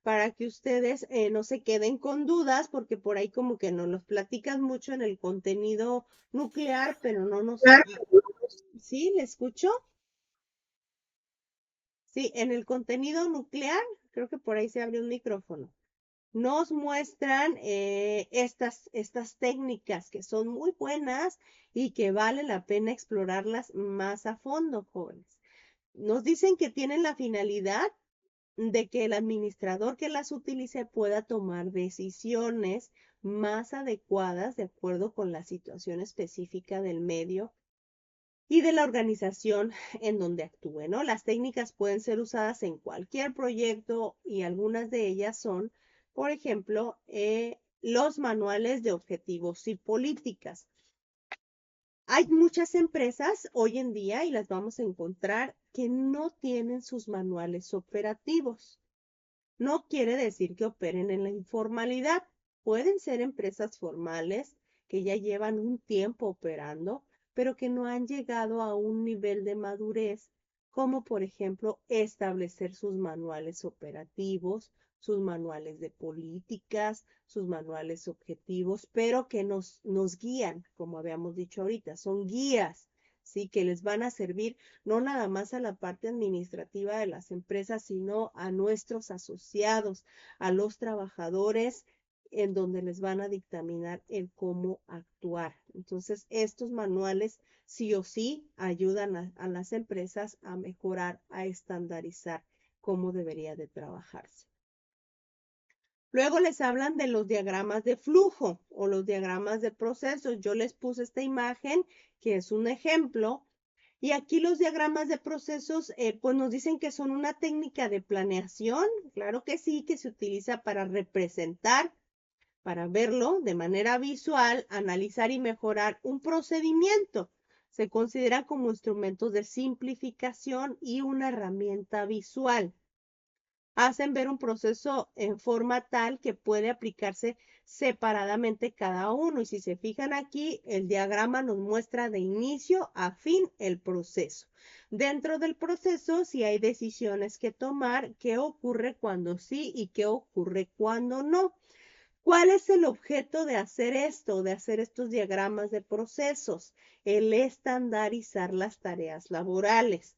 para que ustedes no se queden con dudas, porque por ahí como que nos los platican mucho en el contenido nuclear, pero no nos... ¿Sí? ¿Le escucho? Sí, en el contenido nuclear, creo que por ahí se abre un micrófono. Nos muestran estas técnicas que son muy buenas y que vale la pena explorarlas más a fondo, jóvenes. Nos dicen que tienen la finalidad de que el administrador que las utilice pueda tomar decisiones más adecuadas de acuerdo con la situación específica del medio y de la organización en donde actúe, ¿no? Las técnicas pueden ser usadas en cualquier proyecto y algunas de ellas son, por ejemplo, los manuales de objetivos y políticas. Hay muchas empresas hoy en día, y las vamos a encontrar, que no tienen sus manuales operativos. No quiere decir que operen en la informalidad. Pueden ser empresas formales que ya llevan un tiempo operando, pero que no han llegado a un nivel de madurez, como por ejemplo establecer sus manuales operativos, sus manuales de políticas, sus manuales objetivos, pero que nos guían, como habíamos dicho ahorita, son guías, ¿sí? Que les van a servir no nada más a la parte administrativa de las empresas, sino a nuestros asociados, a los trabajadores, en donde les van a dictaminar el cómo actuar. Entonces, estos manuales sí o sí ayudan a las empresas a mejorar, a estandarizar cómo debería de trabajarse. Luego les hablan de los diagramas de flujo o los diagramas de procesos. Yo les puse esta imagen que es un ejemplo. Y aquí los diagramas de procesos, pues nos dicen que son una técnica de planeación, claro que sí, que se utiliza para representar, para verlo de manera visual, analizar y mejorar un procedimiento. Se considera como instrumentos de simplificación y una herramienta visual. Hacen ver un proceso en forma tal que puede aplicarse separadamente cada uno. Y si se fijan aquí, el diagrama nos muestra de inicio a fin el proceso. Dentro del proceso, si hay decisiones que tomar, qué ocurre cuando sí y qué ocurre cuando no. ¿Cuál es el objeto de hacer esto, de hacer estos diagramas de procesos? El estandarizar las tareas laborales.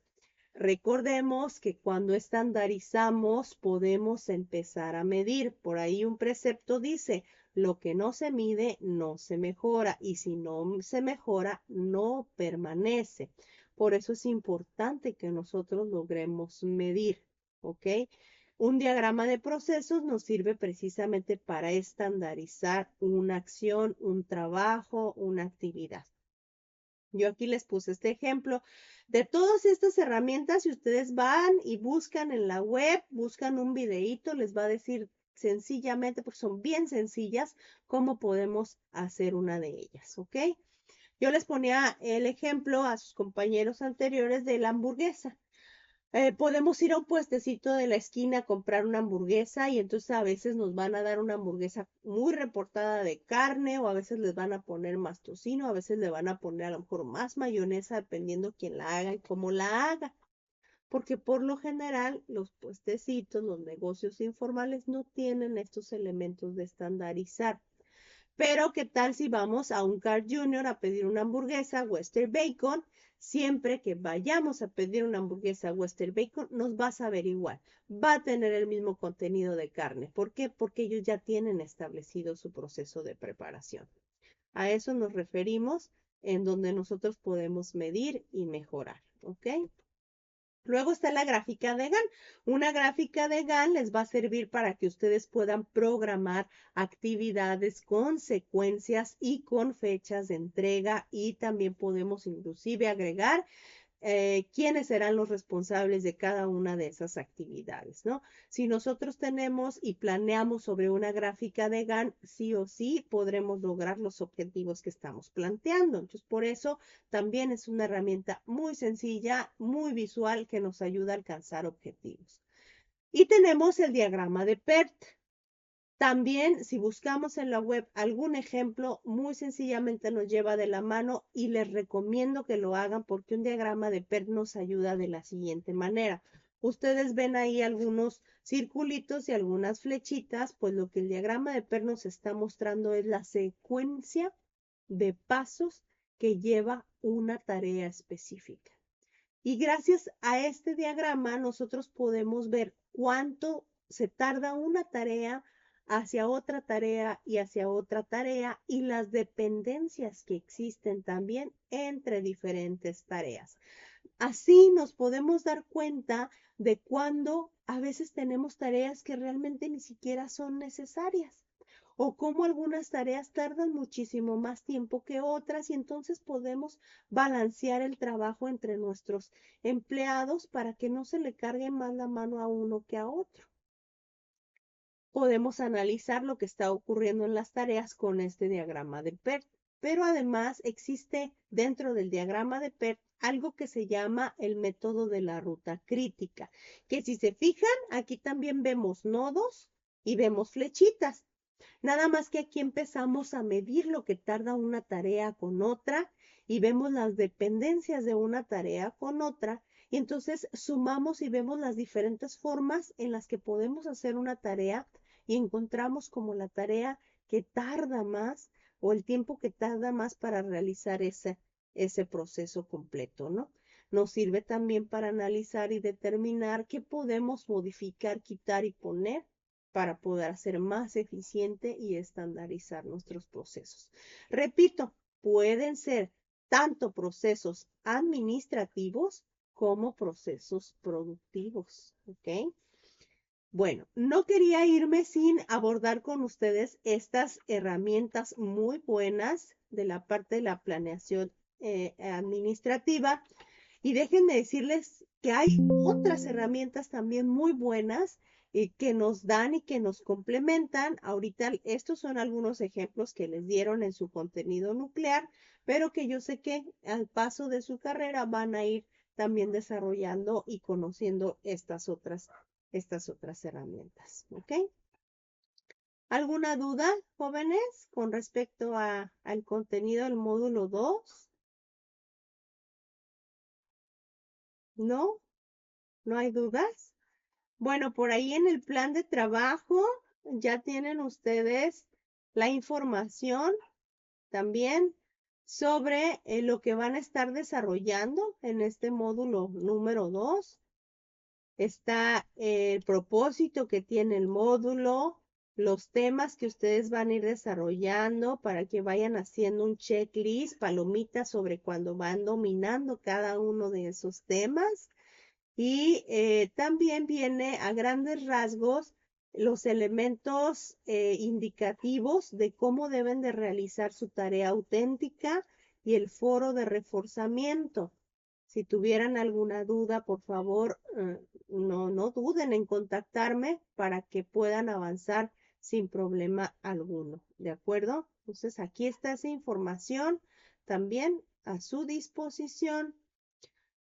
Recordemos que cuando estandarizamos podemos empezar a medir. Por ahí un precepto dice, lo que no se mide no se mejora y si no se mejora no permanece. Por eso es importante que nosotros logremos medir, ¿ok? Un diagrama de procesos nos sirve precisamente para estandarizar una acción, un trabajo, una actividad. Yo aquí les puse este ejemplo de todas estas herramientas. Si ustedes van y buscan en la web, buscan un videíto, les va a decir sencillamente, porque son bien sencillas, cómo podemos hacer una de ellas, ¿ok? Yo les ponía el ejemplo a sus compañeros anteriores de la hamburguesa. Podemos ir a un puestecito de la esquina a comprar una hamburguesa y entonces a veces nos van a dar una hamburguesa muy reportada de carne o a veces les van a poner más tocino, a veces le van a poner a lo mejor más mayonesa dependiendo quién la haga y cómo la haga. Porque por lo general los puestecitos, los negocios informales no tienen estos elementos de estandarizar. Pero ¿qué tal si vamos a un Carl Jr. a pedir una hamburguesa Western Bacon? Siempre que vayamos a pedir una hamburguesa Western Bacon, nos va a saber igual. Va a tener el mismo contenido de carne. ¿Por qué? Porque ellos ya tienen establecido su proceso de preparación. A eso nos referimos en donde nosotros podemos medir y mejorar. ¿Ok? Luego está la gráfica de Gantt. Una gráfica de Gantt les va a servir para que ustedes puedan programar actividades con secuencias y con fechas de entrega y también podemos inclusive agregar quiénes serán los responsables de cada una de esas actividades, ¿no? Si nosotros tenemos y planeamos sobre una gráfica de Gantt, sí o sí podremos lograr los objetivos que estamos planteando. Entonces, por eso también es una herramienta muy sencilla, muy visual, que nos ayuda a alcanzar objetivos. Y tenemos el diagrama de PERT. También, si buscamos en la web algún ejemplo, muy sencillamente nos lleva de la mano y les recomiendo que lo hagan porque un diagrama de PERT nos ayuda de la siguiente manera. Ustedes ven ahí algunos circulitos y algunas flechitas, pues lo que el diagrama de PERT nos está mostrando es la secuencia de pasos que lleva una tarea específica. Y gracias a este diagrama nosotros podemos ver cuánto se tarda una tarea hacia otra tarea y hacia otra tarea y las dependencias que existen también entre diferentes tareas. Así nos podemos dar cuenta de cuando a veces tenemos tareas que realmente ni siquiera son necesarias o cómo algunas tareas tardan muchísimo más tiempo que otras y entonces podemos balancear el trabajo entre nuestros empleados para que no se le cargue más la mano a uno que a otro. Podemos analizar lo que está ocurriendo en las tareas con este diagrama de PERT, pero además existe dentro del diagrama de PERT algo que se llama el método de la ruta crítica, que si se fijan, aquí también vemos nodos y vemos flechitas. Nada más que aquí empezamos a medir lo que tarda una tarea con otra y vemos las dependencias de una tarea con otra y entonces sumamos y vemos las diferentes formas en las que podemos hacer una tarea y encontramos como la tarea que tarda más o el tiempo que tarda más para realizar ese proceso completo, ¿no? Nos sirve también para analizar y determinar qué podemos modificar, quitar y poner para poder hacer más eficiente y estandarizar nuestros procesos. Repito, pueden ser tanto procesos administrativos como procesos productivos, ¿ok? Bueno, no quería irme sin abordar con ustedes estas herramientas muy buenas de la parte de la planeación administrativa y déjenme decirles que hay otras herramientas también muy buenas que nos dan y que nos complementan. Ahorita estos son algunos ejemplos que les dieron en su contenido nuclear, pero que yo sé que al paso de su carrera van a ir también desarrollando y conociendo estas otras herramientas. ¿Ok? ¿Alguna duda, jóvenes, con respecto al contenido del módulo 2? ¿No? ¿No hay dudas? Bueno, por ahí en el plan de trabajo ya tienen ustedes la información también sobre lo que van a estar desarrollando en este módulo número 2. Está el propósito que tiene el módulo, los temas que ustedes van a ir desarrollando para que vayan haciendo un checklist, palomitas sobre cuando van dominando cada uno de esos temas. Y también viene a grandes rasgos los elementos indicativos de cómo deben de realizar su tarea auténtica y el foro de reforzamiento. Si tuvieran alguna duda, por favor, no duden en contactarme para que puedan avanzar sin problema alguno. ¿De acuerdo? Entonces, aquí está esa información también a su disposición.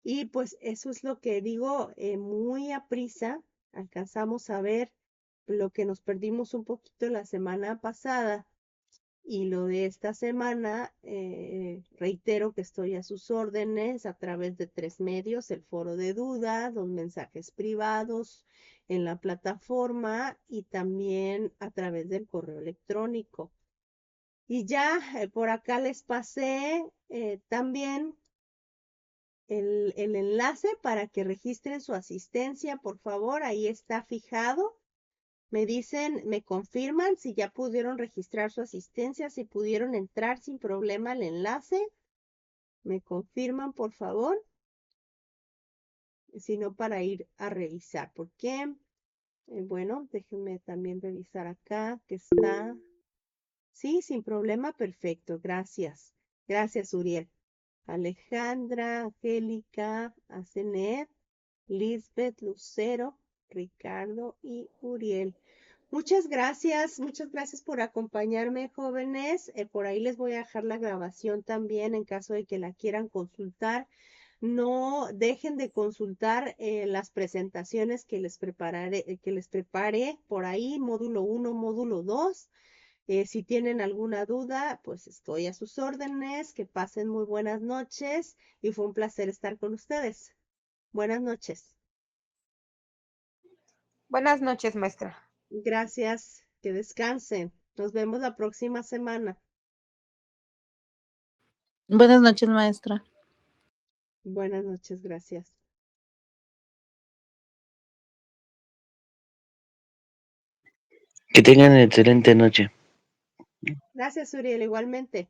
Y pues eso es lo que digo, muy a prisa alcanzamos a ver lo que nos perdimos un poquito la semana pasada y lo de esta semana, reitero que estoy a sus órdenes a través de 3 medios, el foro de duda, los mensajes privados en la plataforma y también a través del correo electrónico. Y ya por acá les pasé también el enlace para que registren su asistencia, por favor, ahí está fijado. Me dicen, me confirman si ya pudieron registrar su asistencia, si pudieron entrar sin problema al enlace. Me confirman, por favor, si no para ir a revisar. ¿Por qué? Bueno, déjenme también revisar acá que está. Sí, sin problema, perfecto. Gracias. Gracias, Uriel. Alejandra, Angélica, Asenet, Lisbeth, Lucero, Ricardo y Uriel. Muchas gracias por acompañarme, jóvenes. Por ahí les voy a dejar la grabación también en caso de que la quieran consultar. No dejen de consultar las presentaciones que les preparé por ahí, módulo 1, módulo 2. Si tienen alguna duda, pues estoy a sus órdenes. Que pasen muy buenas noches y fue un placer estar con ustedes. Buenas noches. Buenas noches, maestra. Gracias, que descansen. Nos vemos la próxima semana. Buenas noches, maestra. Buenas noches, gracias. Que tengan excelente noche. Gracias, Uriel, igualmente.